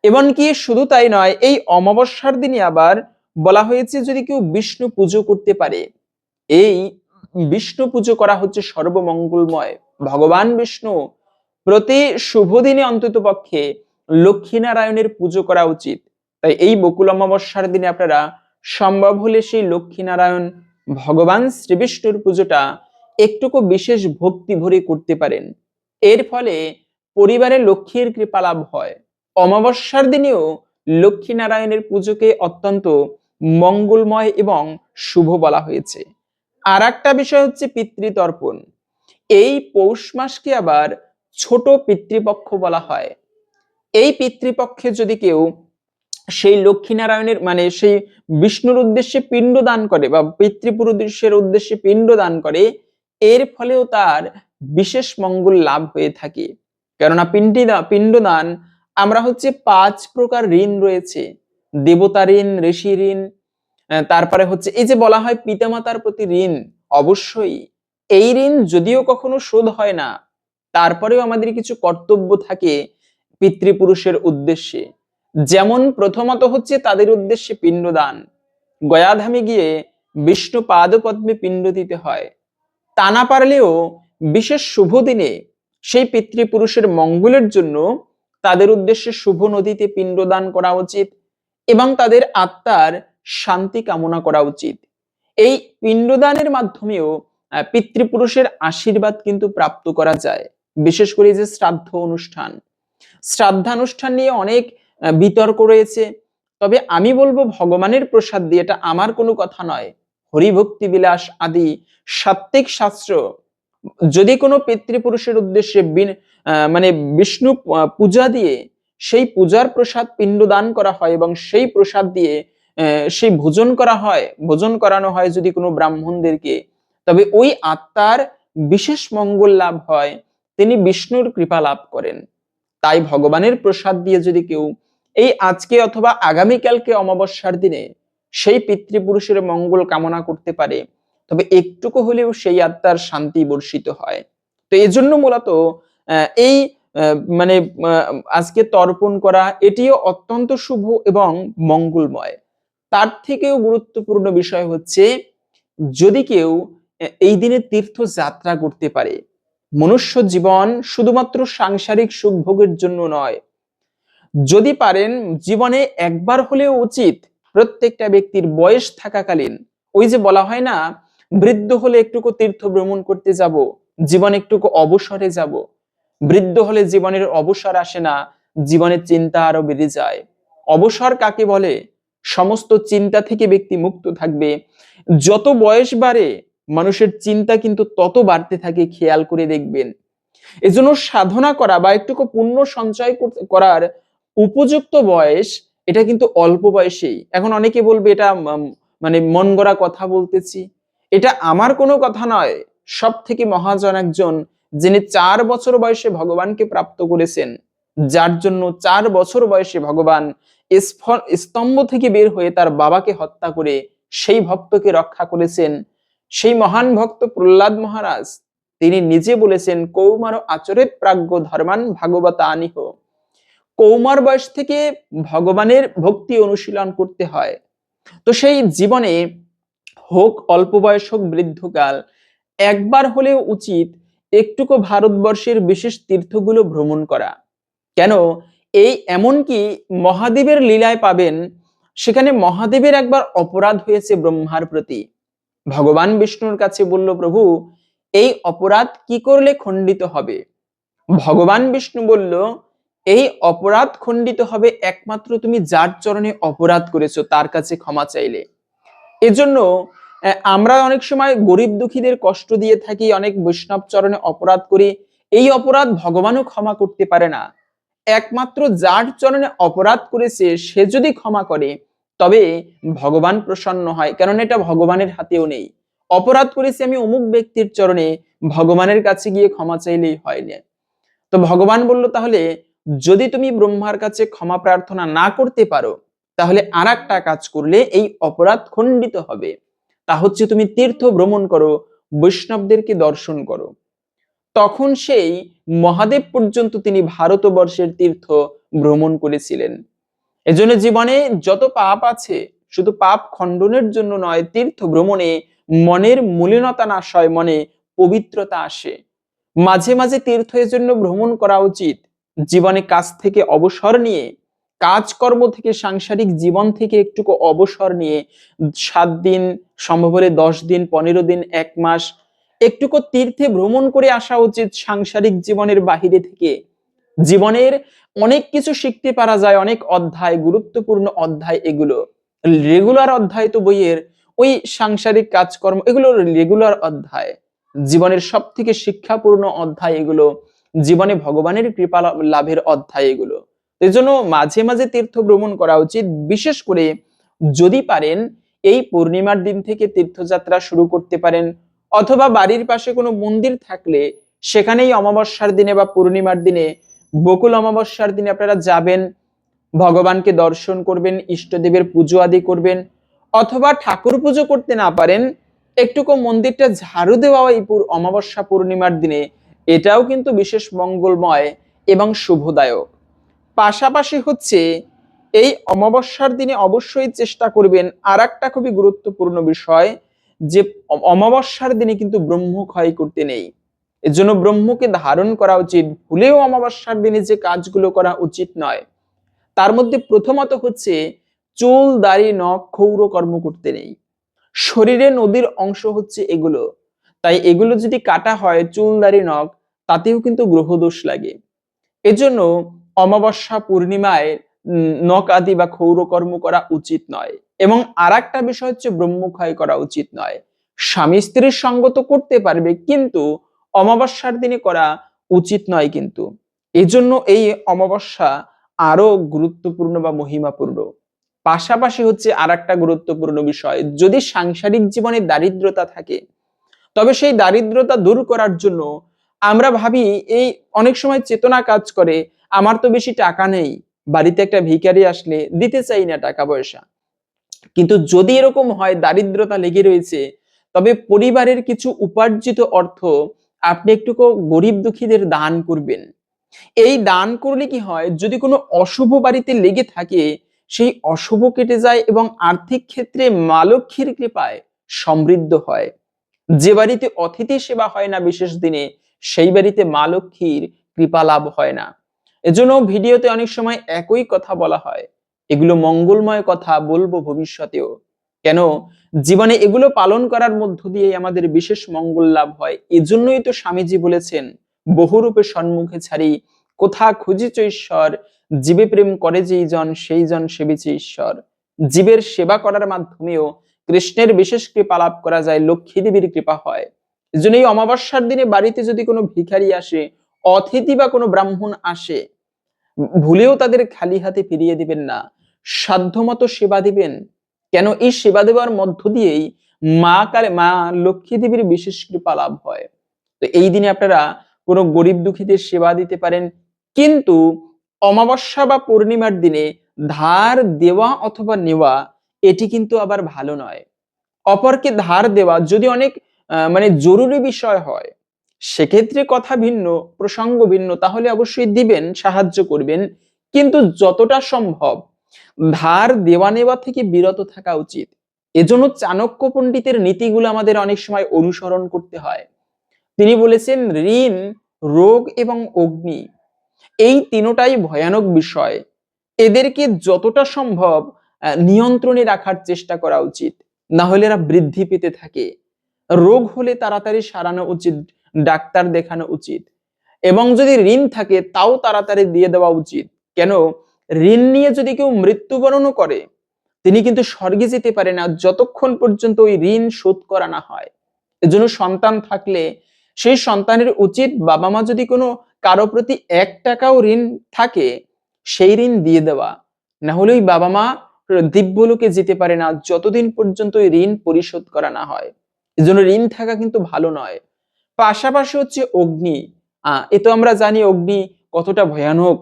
এমনকি শুধু তাই নয়, এই অমাবস্যার দিনে আবার বলা হয়েছে যদি কেউ বিষ্ণু পুজো করতে পারে, এই বিষ্ণু পুজো করা হচ্ছে সর্বমঙ্গলময়। ভগবান বিষ্ণু প্রতি শুভ দিনে অন্তত পক্ষে লক্ষ্মীনারায়ণের পুজো করা উচিত। তাই এই বকুল অমাবস্যার দিনে আপনারা সম্ভব হলে সেই লক্ষ্মীনারায়ণ ভগবান শ্রীবিষ্ণুর পুজোটা একটুকু বিশেষ ভক্তি ভরে করতে পারেন। এর ফলে পরিবারে লক্ষ্মীর কৃপা লাভ হয়। অমাবস্যার দিনেও লক্ষ্মীনারায়ণের পুজোকে অত্যন্ত মঙ্গলময় এবং শুভ বলা হয়েছে। আর একটা বিষয় হচ্ছে পিতৃতর্পণ। এই পৌষ মাসকে আবার ছোট পিতৃপক্ষ বলা হয়। এই পিতৃপক্ষে যদি কেউ সেই লক্ষ্মীনারায়ণের মানে সেই বিষ্ণুর উদ্দেশ্যে পিণ্ড দান করে বা পিতৃপুরুষের উদ্দেশ্যে পিণ্ড দান করে, এর ফলেও তার বিশেষ মঙ্গল লাভ হয়ে থাকে। কেননা পিণ্ডদান, আমরা হচ্ছে 5 প্রকার ঋণ রয়েছে। দেবতা ঋণ, ঋষি ঋণ, তারপরে হচ্ছে এই যে বলা হয় পিতামাতার প্রতি ঋণ। অবশ্যই এই ঋণ যদিও কখনো শোধ হয় না, তারপরেও আমাদের কিছু কর্তব্য থাকে পিতৃপুরুষের উদ্দেশ্যে। যেমন প্রথমত হচ্ছে তাদের উদ্দেশ্যে পিণ্ডদান। গয়াধামে গিয়ে বিষ্ণু পাদপদ্মে পিণ্ড দিতে হয়। তা না পারলেও বিশেষ শুভ দিনে সেই পিতৃপুরুষের মঙ্গলের জন্য তাদের উদ্দেশ্যে শুভ নদীতে পিণ্ডদান করা উচিত এবং তাদের আত্মার শান্তি কামনা করা উচিত। এই পিণ্ডদানের মাধ্যমেও পিতৃপুরুষের আশীর্বাদ কিন্তু প্রাপ্ত করা যায়। বিশেষ করে যে শ্রাদ্ধানুষ্ঠান নিয়ে অনেক বিতর্ক রয়েছে। তবে আমি বলবো ভগবানের প্রসাদ দিয়ে, এটা আমার কোনো কথা নয়। হরিভক্তি বিলাস আদি সাত্ত্বিক শাস্ত্র, যদি কোনো পিতৃপুরুষের উদ্দেশ্যে মানে বিষ্ণু পূজা দিয়ে সেই পূজার প্রসাদ পিণ্ডদান করা হয় এবং সেই প্রসাদ দিয়ে সেই ভোজন করা হয়, ভোজন করানো হয় যদি কোনো ব্রাহ্মণদেরকে, তবে ওই আত্মার বিশেষ মঙ্গল লাভ হয়, তিনি বিষ্ণুর কৃপা লাভ করেন। তাই ভগবানের প্রসাদ দিয়ে যদি কেউ এই আজকে অথবা আগামীকালকে অমাবস্যার দিনে সেই পিতৃপুরুষের মঙ্গল কামনা করতে পারে, তবে একটুকু হলেও সেই আত্মার শান্তি বর্ষিত হয়। তো এজন্য মূলত এই মানে আজকে তর্পণ করা এটিও অত্যন্ত শুভ এবং মঙ্গলময়। তার থেকেও গুরুত্বপূর্ণ বিষয় হচ্ছে, যদি কেউ এই দিনে তীর্থ যাত্রা করতে পারে। মনুষ্য জীবন শুধুমাত্র সাংসারিক সুখ ভোগের জন্য নয়, যদি পারেন জীবনে একবার হলেও উচিত প্রত্যেকটা ব্যক্তির বয়স থাকাকালীন, ওই যে বলা হয় না, বৃদ্ধ হলে একটুকু তীর্থ ভ্রমণ করতে যাব, জীবন একটুকু অবসরে যাব। বৃদ্ধ হলে জীবনের অবসর আসে না, জীবনের চিন্তা আরো বেড়ে যায়। অবসর কাকে বলে? সমস্ত চিন্তা থেকে ব্যক্তি মুক্ত থাকবে। যত বয়স বাড়ে মানুষের চিন্তা কিন্তু তত বাড়তে থাকে, খেয়াল করে দেখবেন। এজন্য সাধনা করা বা একটুকু পুণ্য সঞ্চয় করার উপযুক্ত বয়স, এটা কিন্তু অল্প বয়সেই। এখন অনেকে বলবে এটা মানে মন গড়া কথা বলতেছি। এটা আমার কোনো কথা নয়। সব থেকে মহাজন একজন, যিনি 4 বছর বয়সে ভগবানকে প্রাপ্ত করেছেন, যার জন্য 4 বছর বয়সে ভগবান স্তম্ভ থেকে বের হয়ে তার বাবাকে হত্যা করে সেই ভক্তকে রক্ষা করেছেন, সেই মহান ভক্ত প্রহ্লাদ মহারাজ, তিনি নিজে বলেছেন, কৌমার আচরিত প্রাজ্ঞ ধর্মান ভাগবতা আনিহ। কৌমার বয়স থেকে ভগবানের ভক্তি অনুশীলন করতে হয়। তো সেই জীবনে হোক অল্প বয়স হোক বৃদ্ধকাল, একবার হলেও উচিত একটুকু ভারতবর্ষের বিশেষ তীর্থগুলো ভ্রমণ করা। কেন? এই এমনকি মহাদেবের লীলায় পাবেন, সেখানে মহাদেবের একবার অপরাধ হয়েছে ব্রহ্মার প্রতি। ভগবান বিষ্ণুর কাছে বলল, প্রভু এই অপরাধ কি করলে খণ্ডিত হবে? ভগবান বিষ্ণু বলল, এই অপরাধ খণ্ডিত হবে একমাত্র তুমি যার চরণে অপরাধ করেছো তার কাছে ক্ষমা চাইলে। এজন্য আমরা অনেক সময় গরিব দুঃখীদের কষ্ট দিয়ে থাকি, অনেক বৈষ্ণব চরণে অপরাধ করি, এই অপরাধ ভগবানও ক্ষমা করতে পারে না। একমাত্র যার চরণে অপরাধ করেছে সে যদি ক্ষমা করে, তবে ভগবান প্রসন্ন হয়, কারণ এটা ভগবানের হাতেও নেই। অপরাধ করেছি আমি অমুক ব্যক্তির চরণে, ভগবানের কাছে গিয়ে ক্ষমা চাইলেই হয় না। তো ভগবান বলল, তাহলে যদি তুমি ব্রহ্মার কাছে ক্ষমা প্রার্থনা না করতে পারো, তাহলে আর একটা কাজ করলে এই অপরাধ খণ্ডিত হবে। তা হচ্ছে তুমি তীর্থ ভ্রমণ করো, বৈষ্ণবদেরকে দর্শন করো। তখন সেই মহাদেব পর্যন্ত তিনি ভারতবর্ষের তীর্থ ভ্রমণ করেছিলেন। এজন্য জীবনে যত পাপ আছে, শুধু পাপ খণ্ডনের জন্য নয়, তীর্থ ভ্রমণে মনের মলিনতা নাশ হয়, মনে পবিত্রতা আসে। মাঝে মাঝে তীর্থের জন্য ভ্রমণ করা উচিত। জীবনে কাজ থেকে অবসর নিয়ে, কাজকর্ম থেকে, সাংসারিক জীবন থেকে একটুকু অবসর নিয়ে 7 দিন, সম্ভব হলে 10 দিন, 15 দিন, 1 মাস একটুকু তীর্থে ভ্রমণ করে আসা উচিত। সাংসারিক জীবনের বাহিরে থেকে জীবনের অনেক কিছু শিখতে পারা যায়, অনেক অধ্যায়, গুরুত্বপূর্ণ অধ্যায় এগুলো। রেগুলার অধ্যায় তো বইয়ের, ওই সাংসারিক কাজকর্ম এগুলো রেগুলার অধ্যায়। জীবনের সব থেকে শিক্ষাপূর্ণ অধ্যায় এগুলো, জীবনে ভগবানের কৃপা লাভের অধ্যায় এগুলো। এই জন্য মাঝে মাঝে তীর্থ ভ্রমণ করা উচিত। বিশেষ করে যদি পারেন এই পূর্ণিমার দিন থেকে তীর্থযাত্রা শুরু করতে পারেন, অথবা বাড়ির পাশে কোনো মন্দির থাকলে সেখানেই অমাবস্যার দিনে বা পূর্ণিমার দিনে, বকুল অমাবস্যার দিনে আপনারা যাবেন, ভগবানকে দর্শন করবেন, ইষ্টদেবের পুজো আদি করবেন। অথবা ঠাকুর পুজো করতে না পারেন, একটুকু মন্দিরটা ঝাড়ু দেওয়া এই অমাবস্যা পূর্ণিমার দিনে, এটাও কিন্তু বিশেষ মঙ্গলময় এবং শুভদায়ক। পাশাপাশি হচ্ছে এই অমাবস্যার দিনে অবশ্যই চেষ্টা করবেন আর একটা খুবই গুরুত্বপূর্ণ বিষয়, যে অমাবস্যার দিনে কিন্তু ব্রহ্মক্ষয় করতে নেই। এজন্য ব্রহ্মকে ধারণ করা উচিত। ভুলেও অমাবস্যার দিনে যে কাজগুলো করা উচিত নয়, তার মধ্যে প্রথমত হচ্ছে চুল, দাড়ি, নখ, ক্ষৌর কর্ম করতে নেই। শরীরে নদীর অংশ হচ্ছে এগুলো, তাই এগুলো যদি কাটা হয়, চুল, দাড়ি, নখ, তাতেও কিন্তু গ্রহদোষ লাগে। এজন্য অমাবস্যা পূর্ণিমায় নখ আদি বা ক্ষৌরকর্ম করা উচিত নয়। এবং আরেকটা বিষয় হচ্ছে ব্রহ্মক্ষয় করা উচিত নয়। স্বামী স্ত্রীর সঙ্গ তো করতে পারবে, কিন্তু অমাবস্যার দিনে করা উচিত নয় কিন্তু। এজন্য এই অমাবস্যা আরো গুরুত্বপূর্ণ বা মহিমাপূর্ণ। পাশাপাশি হচ্ছে আরেকটা গুরুত্বপূর্ণ বিষয়, যদি সাংসারিক জীবনে দারিদ্রতা থাকে, তবে সেই দারিদ্রতা দূর করার জন্য আমরা ভাবি, এই অনেক সময় চেতনা কাজ করে, আমার তো বেশি টাকা নেই, বাড়িতে একটা ভিখারি আসলে দিতে চাই না টাকা পয়সা। কিন্তু যদি এরকম হয় দারিদ্রতা লেগে রয়েছে, তবে পরিবারের কিছু উপার্জিত অর্থ আপনি একটু গরিব দুঃখীদের দান করবেন। এই দান করলে কি হয়, যদি কোনো অশুভ বাড়িতে লেগে থাকে, সেই অশুভ কেটে যায় এবং আর্থিক ক্ষেত্রে মা লক্ষ্মীর কৃপায় সমৃদ্ধ হয়। যে বাড়িতে অতিথি সেবা হয় না বিশেষ দিনে, সেই বাড়িতে মা লক্ষ্মীর কৃপা লাভ হয় না। এজন্য ভিডিওতে অনেক সময় একই কথা বলা হয়, এগুলো মঙ্গলময় কথা, বলবো ভবিষ্যতেও। কেন? জীবনে এগুলো পালন করার মধ্য দিয়ে আমাদের বিশেষ মঙ্গল লাভ হয়। এজন্যই তো স্বামীজি বলেছেন, বহুরূপে সম্মুখে ছাড়ি, কোথা খুঁজিছ ঈশ্বর, জীবে প্রেম করে যেই জন, সেই জন সেবিছে ঈশ্বর। জীবের সেবা করার মাধ্যমেও কৃষ্ণের বিশেষ কৃপা লাভ করা যায়, লক্ষ্মী দেবীর কৃপা হয়। এজন্য এই অমাবস্যার দিনে বাড়িতে যদি কোনো ভিখারি আসে, অতিথি বা কোনো ব্রাহ্মণ আসে, ভুলেও তাদের খালি হাতে ফিরিয়ে দিবেন না, সাধ্যমতো সেবা দিবেন। কেন? এই সেবা দেওয়ার মধ্য দিয়েই মা লক্ষ্মী দেবীর বিশেষ কৃপা লাভ হয়। তো এই দিনে আপনারা কোনো গরিব দুঃখীদের সেবা দিতে পারেন, কিন্তু অমাবস্যা বা পূর্ণিমার দিনে ধার দেওয়া অথবা নেওয়া এটি কিন্তু আবার ভালো নয়। অপরকে ধার দেওয়া যদি অনেক মানে জরুরি বিষয় হয়, সেক্ষেত্রে কথা ভিন্ন, প্রসঙ্গ ভিন্ন, তাহলে অবশ্যই দিবেন, সাহায্য করবেন। কিন্তু যতটা সম্ভব ধার দেওয়া নেওয়া থেকে বিরত থাকা উচিত। এজন্য চাণক্য পণ্ডিতের নীতিগুলো আমাদের অনেক সময় অনুসরণ করতে হয়। তিনি বলেছেন, ঋণ, রোগ এবং অগ্নি এই তিনটাই ভয়ানক বিষয়। এদেরকে যতটা সম্ভব নিয়ন্ত্রণে রাখার চেষ্টা করা উচিত, না হলে এরা বৃদ্ধি পেতে থাকে। রোগ হলে তাড়াতাড়ি সারানো উচিত, ডাক্তার দেখানো উচিত। এবং যদি ঋণ থাকে তাও তাড়াতাড়ি দিয়ে দেওয়া উচিত। কেন? ঋণ নিয়ে যদি কেউ মৃত্যুবরণও করে, তিনি কিন্তু স্বর্গে যেতে পারে না যতক্ষণ পর্যন্ত ওই ঋণ শোধ করা না হয়। এজন্য সন্তান থাকলে সেই সন্তানের উচিত, বাবা মা যদি কোনো কারো প্রতি 1 টাকাও ঋণ থাকে, সেই ঋণ দিয়ে দেওয়া। না হলে ওই বাবা মা দিব্যলোকে যেতে পারে না যতদিন পর্যন্ত ওই ঋণ পরিশোধ করা না হয়। এজন্য ঋণ থাকা কিন্তু ভালো নয়। পাশাপাশি হচ্ছে অগ্নি। এ তো আমরা জানি অগ্নি কতটা ভয়ানক।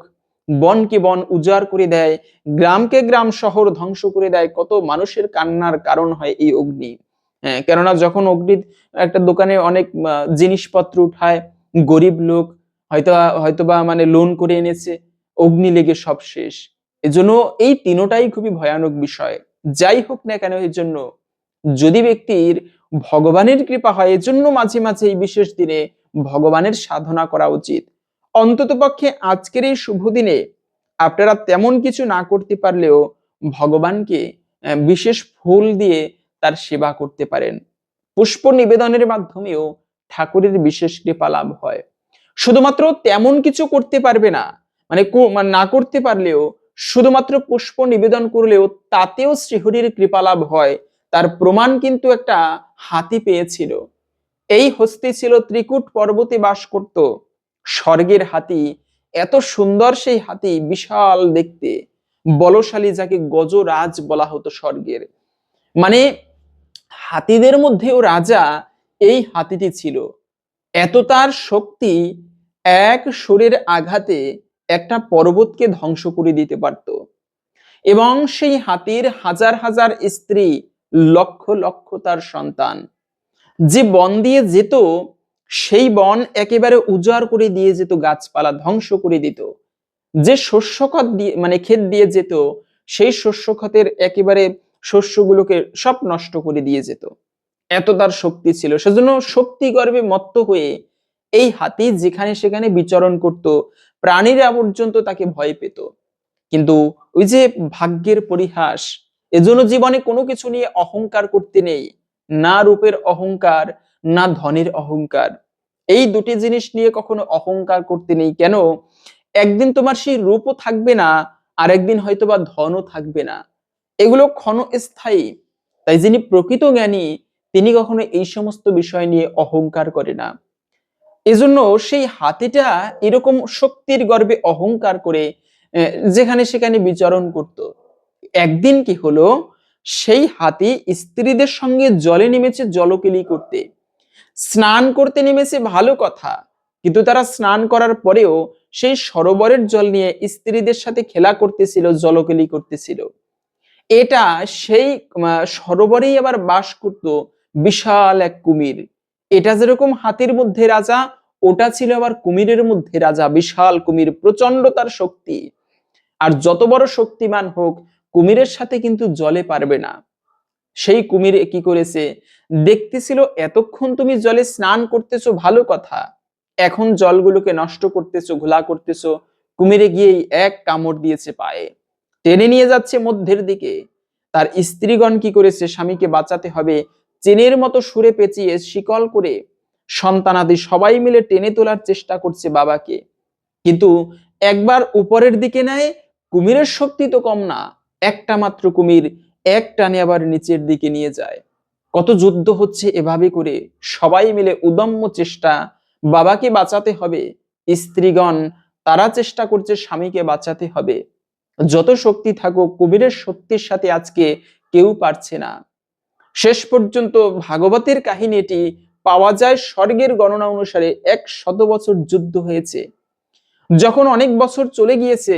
বনকে বন উজাড় করে দেয়, গ্রামকে গ্রাম শহর ধ্বংস করে দেয়, কত মানুষের কান্নার কারণ হয় এই অগ্নি। কেননা যখন অগ্নির একটা দোকানে অনেক জিনিসপত্র উঠায়, গরিব লোক হয়তোবা মানে লোন করে এনেছে, অগ্নি লেগে সব শেষ। এজন্য এই তিনটাই খুবই ভয়ানক বিষয়। যাই হোক না কেন, এর জন্য যদি ব্যক্তির ভগবানের কৃপা হয়, এজন্য মাঝে মাঝে এই বিশেষ দিনে ভগবানের সাধনা করা উচিত। অন্ততপক্ষে আজকের এই শুভ দিনে আপনারা তেমন কিছু না করতে পারলেও ভগবানকে বিশেষ ফুল দিয়ে তার সেবা করতে পারেন। পুষ্প নিবেদনের মাধ্যমেও ঠাকুরের বিশেষ কৃপা লাভ হয়। শুধুমাত্র তেমন কিছু করতে পারবে না, মানে না করতে পারলেও শুধুমাত্র পুষ্প নিবেদন করলেও তাতেও শ্রীহরির কৃপা লাভ হয়। তার প্রমাণ কিন্তু একটা হাতি পেয়েছিল। এই হস্তি ছিল ত্রিকুট পর্বতে বাস করত, স্বর্গের হাতি। এত সুন্দর সেই হাতি, বিশাল দেখতে, বলশালী, যাকে গজরাজ বলা হতো স্বর্গের। মানে হাতিদের মধ্যেও রাজা এই হাতিটি ছিল। এত তার শক্তি, এক সুরের আঘাতে একটা পর্বতকে ধ্বংস করে দিতে পারত। এবং সেই হাতির হাজার হাজার স্ত্রী, লক্ষ লক্ষ তার সন্তান। যে বন দিয়ে যেত, সেই বন একেবারে উজাড় করে দিয়ে যেত, গাছপালা ধ্বংস করে দিত। যে শস্য ক্ষেত দিয়ে মানে ক্ষেত দিয়ে যেত, সেই শস্য ক্ষেতের একেবারে শস্যগুলোকে সব নষ্ট করে দিয়ে যেত। এত তার শক্তি ছিল। সেজন্য শক্তি গর্বে মত্ত হয়ে এই হাতি যেখানে সেখানে বিচরণ করত, প্রাণীরা পর্যন্ত তাকে ভয় পেত। কিন্তু ওই যে ভাগ্যের পরিহাস, এজন্য জীবনে কোনো কিছু নিয়ে অহংকার করতে নেই। না রূপের অহংকার, না ধনের অহংকার। এই দুটি জিনিস নিয়ে কখনো অহংকার করতে নেই। কেন? একদিন তোমার সেই রূপও থাকবে না, আরেকদিন হয়তোবা ধনও থাকবে না। এগুলো ক্ষণস্থায়ী। তাই যিনি প্রকৃত জ্ঞানী তিনি কখনো এই সমস্ত বিষয় নিয়ে অহংকার করে না। এজন্য সেই হাতিটা এরকম শক্তির গর্বে অহংকার করে যেখানে সেখানে বিচরণ করত। একদিন কি হলো, সেই হাতি স্ত্রীদের সঙ্গে জলে নেমেছে জলকেলি করতে। স্নান করতে নেমেছে ভালো কথা, কিন্তু তারা স্নান করার পরেও সেই সরোবরের জল নিয়ে স্ত্রীদের সাথে খেলা করতেছিল, জলকেলি করতেছিল। এটা সেই সরোবরেই আবার বাস করত বিশাল এক কুমির। এটা যেরকম হাতির মধ্যে রাজা, ওটা ছিল আবার কুমিরের মধ্যে রাজা। বিশাল কুমির, প্রচন্ড তার শক্তি। আর যত বড় শক্তিমান হোক, কুমিরের সাথে কিন্তু জলে পারবে না। সেই কুমির কি করেছে, দেখতেছিল এতক্ষণ তুমি জলে স্নান করতেছো ভালো কথা, এখন জলগুলোকে নষ্ট করতেছো, ঘোলা করতেছো। কুমিরে গিয়ে এক কামড় দিয়েছে পায়ে, টেনে নিয়ে যাচ্ছে মধ্যের দিকে। তার স্ত্রীগণ কি করেছে, স্বামীকে বাঁচাতে হবে, চেনের মতো সুরে পেঁচিয়ে শিকল করে সন্তানাদি সবাই মিলে টেনে তোলার চেষ্টা করছে বাবাকে। কিন্তু একবার উপরের দিকে নেয়, কুমিরের শক্তি তো কম না, একটা মাত্র কুমির এক টানে আবার নিচের দিকে নিয়ে যায়। কত যুদ্ধ হচ্ছে এভাবে করে, সবাই মিলে উদম্য চেষ্টা, বাবাকে বাঁচাতে হবে। স্ত্রীগণ তারা চেষ্টা করছে স্বামীকে বাঁচাতে হবে। যত শক্তি থাকুক, কুমিরের শক্তির সাথে আজকে কেউ পারছে না। শেষ পর্যন্ত ভাগবতের কাহিনীটি পাওয়া যায় স্বর্গের গণনা অনুসারে 100 বছর যুদ্ধ হয়েছে। যখন অনেক বছর চলে গিয়েছে,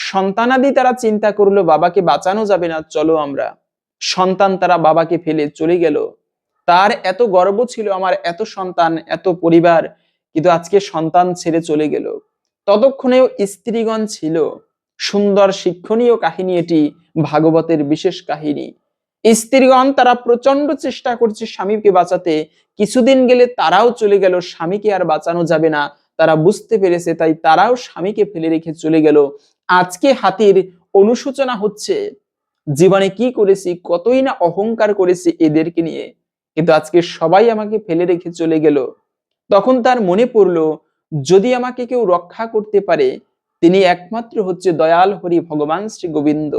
সন্তানাদি তারা চিন্তা করলো বাবাকে বাঁচানো যাবে না, চলো আমরা। সন্তান তারা বাবাকে ফেলে চলে গেল। তার এত গর্ব ছিল, আমার এত সন্তান, এত পরিবার, কিন্তু আজকে সন্তান ছেড়ে চলে গেল। ততক্ষণেও স্ত্রীগণ ছিল। সুন্দর শিক্ষণীয় কাহিনী এটি, ভাগবতের বিশেষ কাহিনী। স্ত্রীগণ তারা প্রচন্ড চেষ্টা করছে স্বামীকে বাঁচাতে। কিছুদিন গেলে তারাও চলে গেল, স্বামীকে আর বাঁচানো যাবে না, তারা বুঝতে পেরেছে, তাই তারাও স্বামীকে ফেলে রেখে চলে গেল। আজকে হাতির অনুশোচনা হচ্ছে, জীবনে কি করেছি, কতই না অহংকার করেছি এদেরকে নিয়ে, কিন্তু আজকে সবাই আমাকে ফেলে রেখে চলে গেল। তখন তার মনে পড়লো, যদি আমাকে কেউ রক্ষা করতে পারে, তিনি একমাত্র হচ্ছে দয়াল হরি ভগবান শ্রী গোবিন্দ।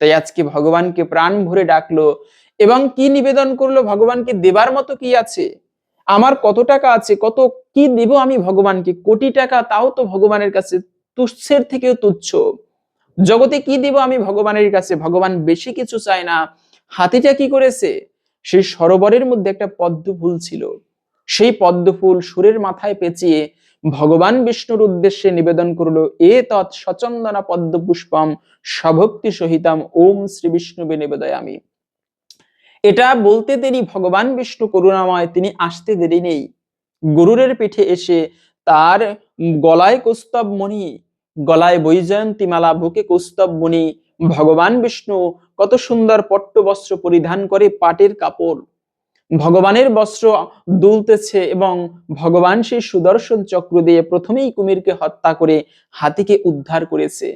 তাই আজকে ভগবানকে প্রাণ ভরে ডাকলো এবং কি নিবেদন করলো, ভগবানকে দেবার মতো কি আছে, আমার কত টাকা আছে, কত কি দেব আমি ভগবানকে, কোটি টাকা, তাও তো ভগবানের কাছে তুচ্ছের থেকেও তুচ্ছ। জগতে কি দিব আমি ভগবানের কাছে, ভগবান বেশি কিছু চায় না। হাতিটা কি করেছে, সেই সরোবরের মধ্যে একটা পদ্ম ফুল ছিল, সেই পদ্ম ফুল সুরের মাথায় পেঁচিয়ে ভগবান বিষ্ণুর উদ্দেশ্যে নিবেদন করলো, এ তৎ সচন্দনা পদ্ম পুষ্পম সভক্তি সহিতাম ওম শ্রী বিষ্ণুবে নিবেদয়ামি। এটা বলতে দেরি, ভগবান বিষ্ণু করুণাময়, তিনি আসতে দেরি নেই। গরুরের পিঠে এসে তার গলায় কৌস্তব মণি, গলায় বৈজয়ন্তী মালা, বুকে কৌস্তব মণি। ভগবান বিষ্ণু কত সুন্দর পট্ট বস্ত্র পরিধান করে, পাটের কাপড়, ভগবানের বস্ত্র দুলতেছে এবং ভগবান সেই সুদর্শন চক্র দিয়ে প্রথমেই কুমিরকে হত্যা করে হাতিকে উদ্ধার করেছে।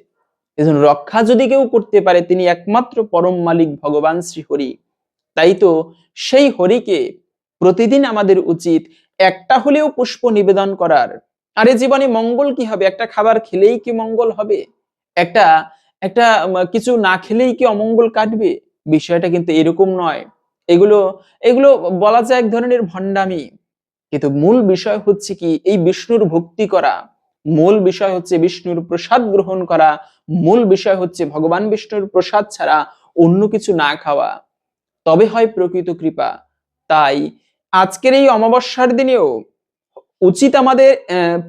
এজন্য রক্ষা যদি কেউ করতে পারে, তিনি একমাত্র পরম মালিক ভগবান শ্রী হরি। তাই তো সেই হরিকে প্রতিদিন আমাদের উচিত একটা হলেও পুষ্প নিবেদন করার। আরে জীবনে মঙ্গল কি হবে, একটা খাবার খেলেই কি মঙ্গল হবে, একটা একটা কিছু না খেলেই কি অমঙ্গল কাটবে? বিষয়টা কিন্তু এরকম নয়। এগুলো এগুলো বলা যায় এক ধরনের ভণ্ডামি, কিন্তু মূল বিষয় হচ্ছে কি, এই বিষ্ণুর ভক্তি করা, মূল বিষয় হচ্ছে বিষ্ণুর প্রসাদ গ্রহণ করা, মূল বিষয় হচ্ছে ভগবান বিষ্ণুর প্রসাদ ছাড়া অন্য কিছু না খাওয়া, তবে হয় প্রকৃত কৃপা। তাই আজকের এই অমাবস্যার দিনেও উচিত আমাদের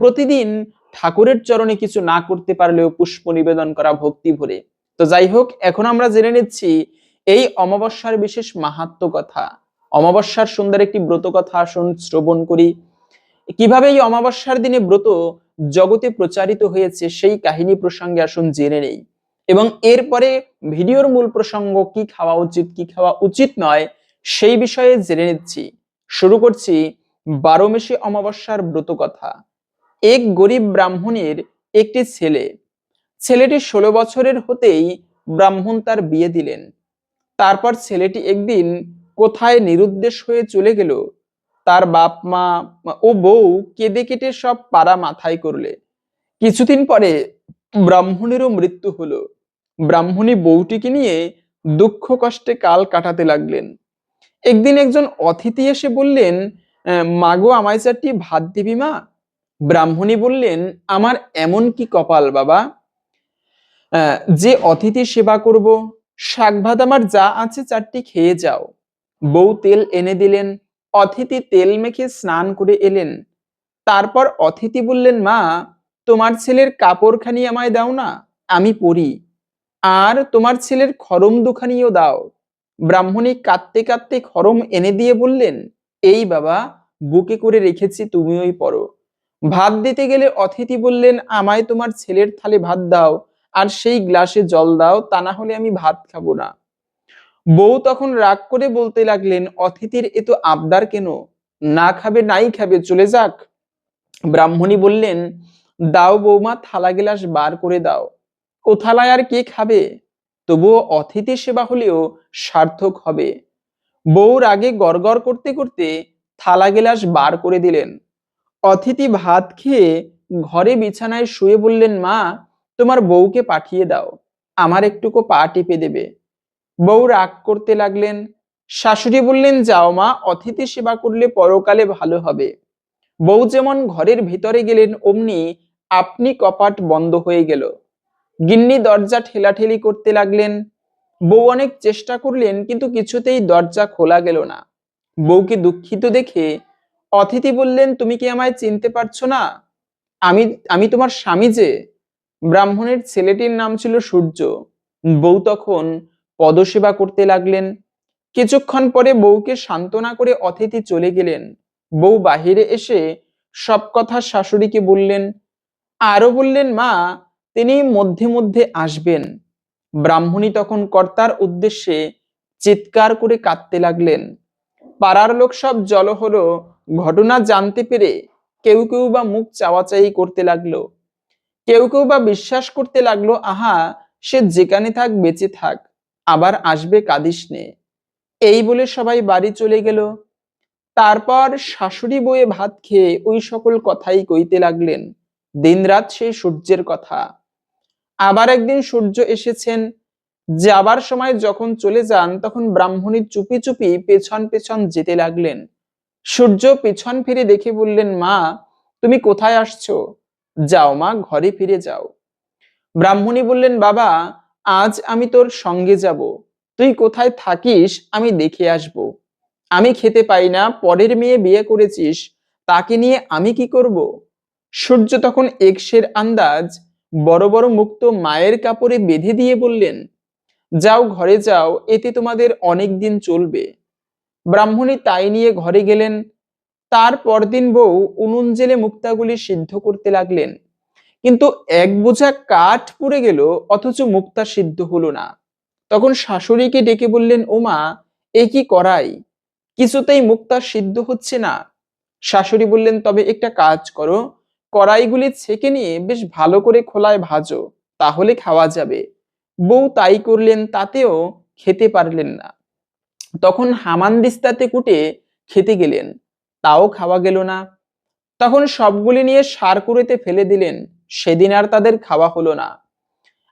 প্রতিদিন ঠাকুরের চরণে কিছু না করতে পারলেও পুষ্প নিবেদন করা ভক্তি ভরে। তো যাই হোক, এখন আমরা জেনে নিচ্ছি এই অমাবস্যার বিশেষ মাহাত্ম্য কথা। অমাবস্যার সুন্দর একটি ব্রত কথা আসুন শ্রবণ করি। কিভাবে এই অমাবস্যার দিনে ব্রত জগতে প্রচারিত হয়েছে সেই কাহিনী প্রসঙ্গে আসুন জেনে নেই, এবং এরপরে ভিডিওর মূল প্রসঙ্গ, কি খাওয়া উচিত কি খাওয়া উচিত নয় সেই বিষয়ে জেনে নিচ্ছি। শুরু করছি 12 অমাবস্যার ব্রত কথা। এক গরিব ব্রাহ্মণের একটি ছেলে, ছেলেটি 16 বছরের হতেই ব্রাহ্মণ তার বিয়ে দিলেন। তারপর ছেলেটি একদিন কোথায় নিরুদ্দেশ হয়ে চলে গেল। তার বাপ মা ও বউ কেঁদে কেটে সব পাড়া মাথায় করলে। কিছুদিন পরে ব্রাহ্মণেরও মৃত্যু হলো। ব্রাহ্মণী বউটিকে নিয়ে দুঃখ কষ্টে কাল কাটাতে লাগলেন। একদিন একজন অতিথি এসে বললেন, মাগো আমায় চারটি ভাত দিবি মা?" ব্রাহ্মণী বললেন, আমার এমন কি কপাল বাবা, যে অতিথি সেবা করব? শাক ভাত আমার যা আছে চারটি খেয়ে যাও। বউ তেল এনে দিলেন। অতিথি তেল মেখে স্নান করে এলেন। তারপর অতিথি বললেন, মা তোমার ছেলের কাপড়খানি আমায় দাও না, আমি পরি। আর তোমার ছেলের খড়ম দুখানিও দাও। ব্রাহ্মণী কাঁদতে কাঁদতে খড়ম এনে দিয়ে বললেন, এই বাবা, বুকে করে রেখেছি, তুমি ওই পরো। ভাত দিতে গেলে অতিথি বললেন, আমায় তোমার ছেলের থালে ভাত দাও, আর সেই গ্লাসে জল দাও, তা না হলে আমি ভাত খাবো না। বউ তখন রাগ করে বলতে লাগলেন, অতিথির এ তো আবদার কেন? না খাবে নাই খাবে, চলে যাক। ব্রাহ্মণী বললেন, দাও বৌমা, থালা গেলাস বার করে দাও। ও থালায় আর কে খাবে? তবুও অতিথি সেবা হলেও সার্থক হবে। বউর আগে গড়গড় করতে করতে থালা গেলাস বার করে দিলেন। অতিথি ভাত খেয়ে ঘরে বিছানায় শুয়ে বললেন, মা তোমার বউকে পাঠিয়ে দাও, আমার একটুকু পা টিপে দেবে। বউ রাগ করতে লাগলেন। শাশুড়ি বললেন, যাও মা, অতিথি সেবা করলে পরকালে ভালো হবে। বউ যেমন ঘরের ভিতরে গেলেন, অমনি আপনি কপাট বন্ধ হয়ে গেল। গিন্নি দরজা ঠেলাঠেলি করতে লাগলেন। বউ অনেক চেষ্টা করলেন, কিন্তু কিছুতেই দরজা খোলা গেল না। বউকে দুঃখিত দেখে অতিথি বললেন, তুমি কি আমায় চিনতে পারছো না? আমি আমি তোমার স্বামী যে। ব্রাহ্মণের ছেলেটির নাম ছিল সূর্য। বউ তখন পদসেবা করতে লাগলেন। কিছুক্ষণ পরে বউকে সান্ত্বনা করে অতিথি চলে গেলেন। বউ বাহিরে এসে সব কথা শাশুড়িকে বললেন। আরো বললেন, মা তিনি মধ্যে মধ্যে আসবেন। ব্রাহ্মণী তখন কর্তার উদ্দেশ্যে চিৎকার করে কাঁদতে লাগলেন। পাড়ার লোক সব জড়ো হলো। ঘটনা জানতে পেরে কেউ কেউ বা মুখ চাওয়াচাই করতে লাগলো, কেউ কেউ বা বিশ্বাস করতে লাগলো, আহা সে যেখানে থাক বেঁচে থাক, আবার আসবে, কাঁদিস নে। এই বলে সবাই বাড়ি চলে গেল। তারপর শাশুড়ি বউয়ে ভাত খেয়ে ওই সকল কথাই কইতে লাগলেন, দিনরাত সেই সূর্যের কথা। আবার একদিন সূর্য এসেছেন। যাবার সময় যখন চলে যান, তখন ব্রাহ্মণী চুপি চুপি পেছন পেছন যেতে লাগলেন। সূর্য পেছন ফিরে দেখে বললেন, মা তুমি কোথায় আসছো? যাও মা, ঘরে ফিরে যাও। ব্রাহ্মণী বললেন, বাবা আজ আমি তোর সঙ্গে যাব, তুই কোথায় থাকিস আমি দেখে আসব। আমি খেতে পাই না, পরের মেয়ে বিয়ে করেছিস, তাকে নিয়ে আমি কি করব? সূর্য তখন একশের আন্দাজ বড় বড় মুক্তো মায়ের কাপড়ে বেঁধে দিয়ে বললেন, যাও ঘরে যাও, এতে তোমাদের অনেক দিন চলবে। ব্রাহ্মণী তাই নিয়ে ঘরে গেলেন। তার পরদিন বউ উনুন জেলে মুক্তাগুলি সিদ্ধ করতে লাগলেন। কিন্তু এক বোঝা কাঠ পুড়ে গেল, অথচ মুক্তা সিদ্ধ হলো না। তখন শাশুড়িকে ডেকে বললেন, ওমা এ কি করাই, কিছুতেই মুক্তা সিদ্ধ হচ্ছে না। শাশুড়ি বললেন, তবে একটা কাজ করো, কড়াইগুলি ছেঁকে নিয়ে বেশ ভালো করে খোলায় ভাজো, তাহলে খাওয়া যাবে। বউ তাই করলেন, তাতেও খেতে পারলেন না। তখন হামানদিস্তাতে কুটে খেতে গেলেন, তাও খাওয়া গেল না। তখন সবগুলি নিয়ে সারকুড়েতে ফেলে দিলেন, সেদিন আর তাদের খাওয়া হলো না।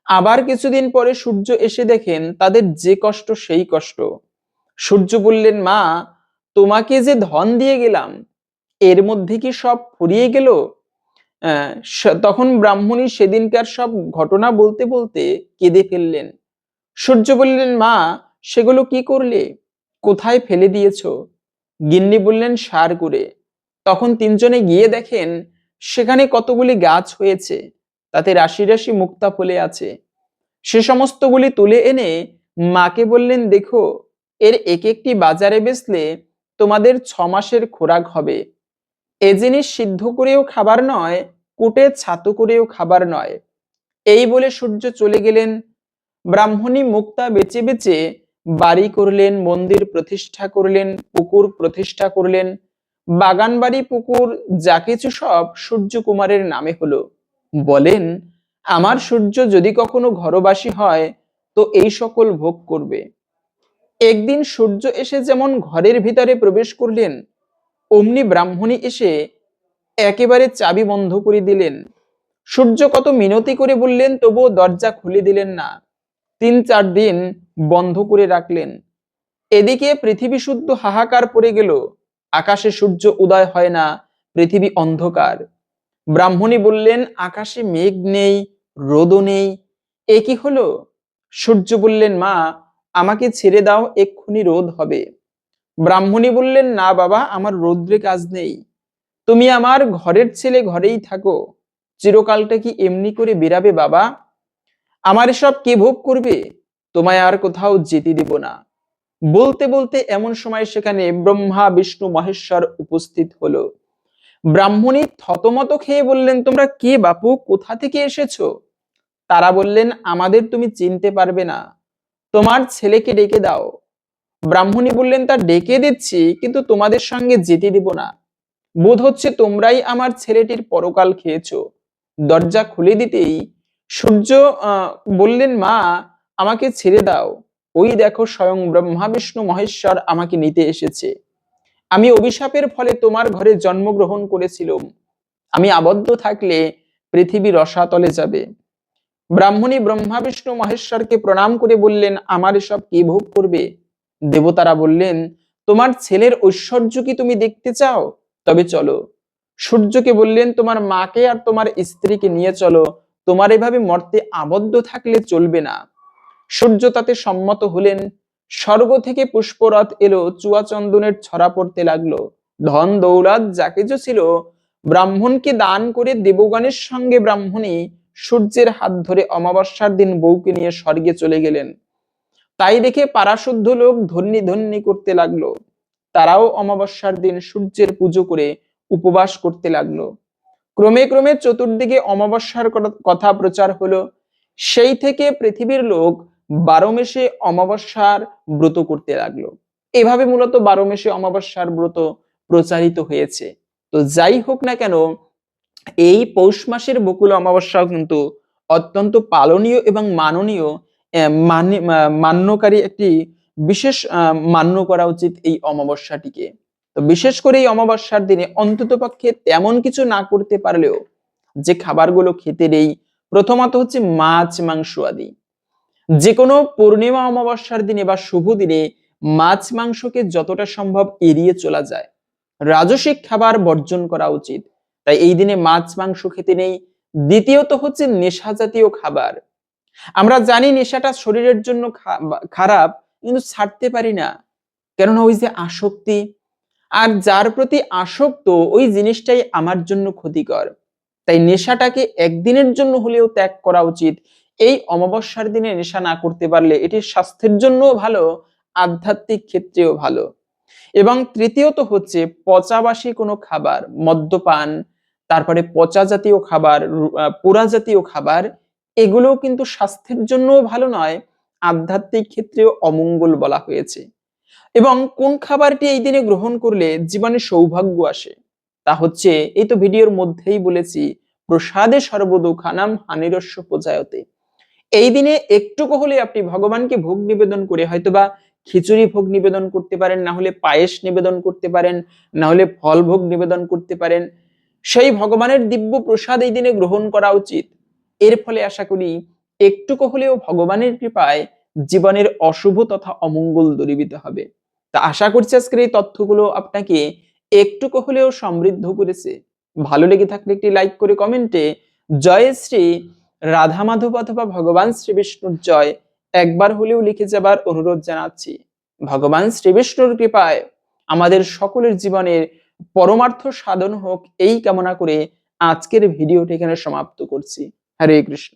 আবার কিছুদিন পরে সূর্য এসে দেখেন তাদের যে কষ্ট সেই কষ্ট। সূর্য বললেন, মা তোমাকে যে ধন দিয়ে গেলাম, এর মধ্যে কি সব ফুরিয়ে গেল? তখন ব্রাহ্মণী সেদিনকার সব ঘটনা বলতে বলতে কেঁদে ফেললেন। সূর্য বললেন, মা সেগুলো কি করলে, কোথায় ফেলে দিয়েছো? গিন্নি বললেন, সার করে। তখন তিনজনে গিয়ে দেখেন সেখানে কতগুলি গাছ হয়েছে, তাতে রাশি রাশি মুক্তা ফলে আছে। সে সমস্তগুলি তুলে এনে মাকে বললেন, দেখো এর এক একটি বাজারে বেচলে তোমাদের 6 মাসের খোরাক হবে। এ জিনিস সিদ্ধ করেও খাবার নয়, কুটে ছাতু করেও খাবার নয়। এই বলে সূর্য চলে গেলেন। ব্রাহ্মণী মুক্তা বেচে বেচে বাড়ি করলেন, মন্দির প্রতিষ্ঠা করলেন, পুকুর প্রতিষ্ঠা করলেন। বাগান বাড়ি পুকুর যা কিছু সব সূর্যকুমারের নামে হলো। বলেন, আমার সূর্য যদি কখনো ঘরবাসী হয় তো এই সকল ভোগ করবে। একদিন সূর্য এসে যেমন ঘরের ভিতরে প্রবেশ করলেন, অমনি ব্রাহ্মণী এসে একেবারে চাবি বন্ধ করে দিলেন। সূর্য কত মিনতি করে বললেন, তবুও দরজা খুলে দিলেন না। 3-4 দিন বন্ধ করে রাখলেন। এদিকে পৃথিবী শুদ্ধ হাহাকার পড়ে গেল। আকাশে সূর্য উদয় হয় না, পৃথিবী অন্ধকার। ব্রাহ্মণী বললেন, আকাশে মেঘ নেই, রোদও নেই, এ কি হলো? সূর্য বললেন, মা আমাকে ছেড়ে দাও, এক্ষুনি রোদ হবে। ব্রাহ্মণী বললেন, না বাবা, আমার রৌদ্রে কাজ নেই, তুমি আমার ঘরের ছেলে, ঘরেই থাকো। চিরকালটা কি এমনি করে বেরাবে বাবা? আমার এসব কে ভোগ করবে? তোমায় আর কোথাও যেতে দেব না। বলতে বলতে এমন সময় সেখানে ব্রহ্মা বিষ্ণু মহেশ্বর উপস্থিত হলো। ব্রাহ্মণী থতমত খেয়ে বললেন, তোমরা কে বাপু, কোথা থেকে এসেছো? তারা বললেন, আমাদের তুমি চিনতে পারবে না, তোমার ছেলেকে ডেকে দাও। ব্রাহ্মণী বললেন, তা ডেকে দিচ্ছি, কিন্তু তোমাদের সঙ্গে যেতে দিব না। বোধ হচ্ছে তোমরাই আমার ছেলেটির পরকাল খেয়েছো। দরজা খুলে দিতেই সূর্য বললেন, মা আমাকে ছেড়ে দাও, ওই দেখো স্বয়ং ব্রহ্মা বিষ্ণু মহেশ্বর আমাকে নিতে এসেছে। আমি অভিশাপের ফলে তোমার ঘরে জন্মগ্রহণ করেছিলাম, আমি আবদ্ধ থাকলে পৃথিবী রসাতলে যাবে। ব্রাহ্মণী ব্রহ্মা বিষ্ণু মহেশ্বরকে প্রণাম করে বললেন, আমার এসব কে ভোগ করবে? দেবতারা বললেন, তোমার ছেলের ঐশ্বর্য কি তুমি দেখতে চাও? তবে চলো। সূর্যকে বললেন, তোমার মাকে আর তোমার স্ত্রীকে নিয়ে চলো, তোমার এভাবে মর্তে আবদ্ধ থাকলে চলবে না। সূর্য তাতে সম্মত হলেন। স্বর্গ থেকে পুষ্পরথ এলো, চুয়া চন্দনের ছড়া পড়তে লাগলো। ধন দৌলত যা কিছু ছিল ব্রাহ্মণকে দান করে দেবগণের সঙ্গে ব্রাহ্মণী সূর্যের হাত ধরে অমাবস্যার দিন বউকে নিয়ে স্বর্গে চলে গেলেন। তাই দেখে পারাশুদ্ধ লোক ধন্যি ধন্যি করতে লাগলো। তারাও অমাবস্যার দিন সূর্যের পুজো করে উপবাস করতে লাগলো। ক্রমে ক্রমে চতুর্দিকে অমাবস্যার কথা প্রচার হলো। সেই থেকে পৃথিবীর লোক 12 মেশে অমাবস্যার ব্রত করতে লাগলো। এভাবে মূলত 12 মেশে অমাবস্যার ব্রত প্রচারিত হয়েছে। তো যাই হোক না কেন, এই পৌষ মাসের বকুল অমাবস্যাও কিন্তু অত্যন্ত পালনীয় এবং মাননীয়, মান্যকারী একটি বিশেষ মান্য করা উচিত এই অমাবস্যাটিকে। তো বিশেষ করে এই অমাবস্যার দিনে অন্ততপক্ষে তেমন কিছু না করতে পারলেও যে খাবারগুলো খেতে নেই, প্রথমত হচ্ছে মাছ মাংস আদি। যে কোনো পূর্ণিমা অমাবস্যার দিনে বা শুভ দিনে মাছ মাংসকে যতটা সম্ভব এড়িয়ে চলা যায়। রাজসিক খাবার বর্জন করা উচিত। তাই এই দিনে মাছ মাংস খেতে নেই। দ্বিতীয়ত হচ্ছে নেশা জাতীয় খাবার। আমরা জানি নেশাটা শরীরের জন্য খারাপ, কিন্তু ছাড়তে পারি না, কেননা ওই যে আসক্তি, আর যার প্রতি আসক্ত ওই জিনিসটাই আমার জন্য ক্ষতিকর। তাই নেশাটাকে একদিনের জন্য হলেও ত্যাগ করা উচিত। এই অমাবস্যার দিনে নেশা না করতে পারলে এটি স্বাস্থ্যের জন্যও ভালো, আধ্যাত্মিক ক্ষেত্রেও ভালো। এবং তৃতীয়ত হচ্ছে পচাবাসী কোনো খাবার, মদ্যপান, তারপরে পচা জাতীয় খাবার, পোড়া জাতীয় খাবার, এগুলোও কিন্তু স্বাস্থ্যের জন্যও ভালো নয়, আধ্যাত্মিক ক্ষেত্রেও অমঙ্গল বলা হয়েছে। এবং কোন খাবারটি এই দিনে গ্রহণ করলে জীবনে সৌভাগ্য আসে, তা হচ্ছে এই তো ভিডিওর মধ্যেই বলেছি, প্রসাদে সর্বদুঃখানাম হানিরস্য পূজায়তে। এই দিনে একটুকু হলে আপনি ভগবানকে ভোগ নিবেদন করে, হয়তোবা খিচুড়ি ভোগ নিবেদন করতে পারেন, না হলে পায়েস নিবেদন করতে পারেন, না হলে ফল ভোগ নিবেদন করতে পারেন। সেই ভগবানের দিব্য প্রসাদ এই দিনে গ্রহণ করা উচিত। এর ফলে আশা করি একটুকু হলেও ভগবানের কৃপায় জীবনের অশুভ তথা অমঙ্গল দূরীভূত হবে। তা আশা করছি আজকের এই তথ্যগুলো আপনাকে একটুকু হলেও সমৃদ্ধ করেছে। ভালো লেগে থাকলে একটি লাইক করে কমেন্টে জয় শ্রী রাধা মাধব অথবা ভগবান শ্রী বিষ্ণুর জয় একবার হলেও লিখে যাবার অনুরোধ জানাচ্ছি। ভগবান শ্রী বিষ্ণুর কৃপায় আমাদের সকলের জীবনের পরমার্থ সাধন হোক, এই কামনা করে আজকের ভিডিওটি এখানে সমাপ্ত করছি। হরে কৃষ্ণ।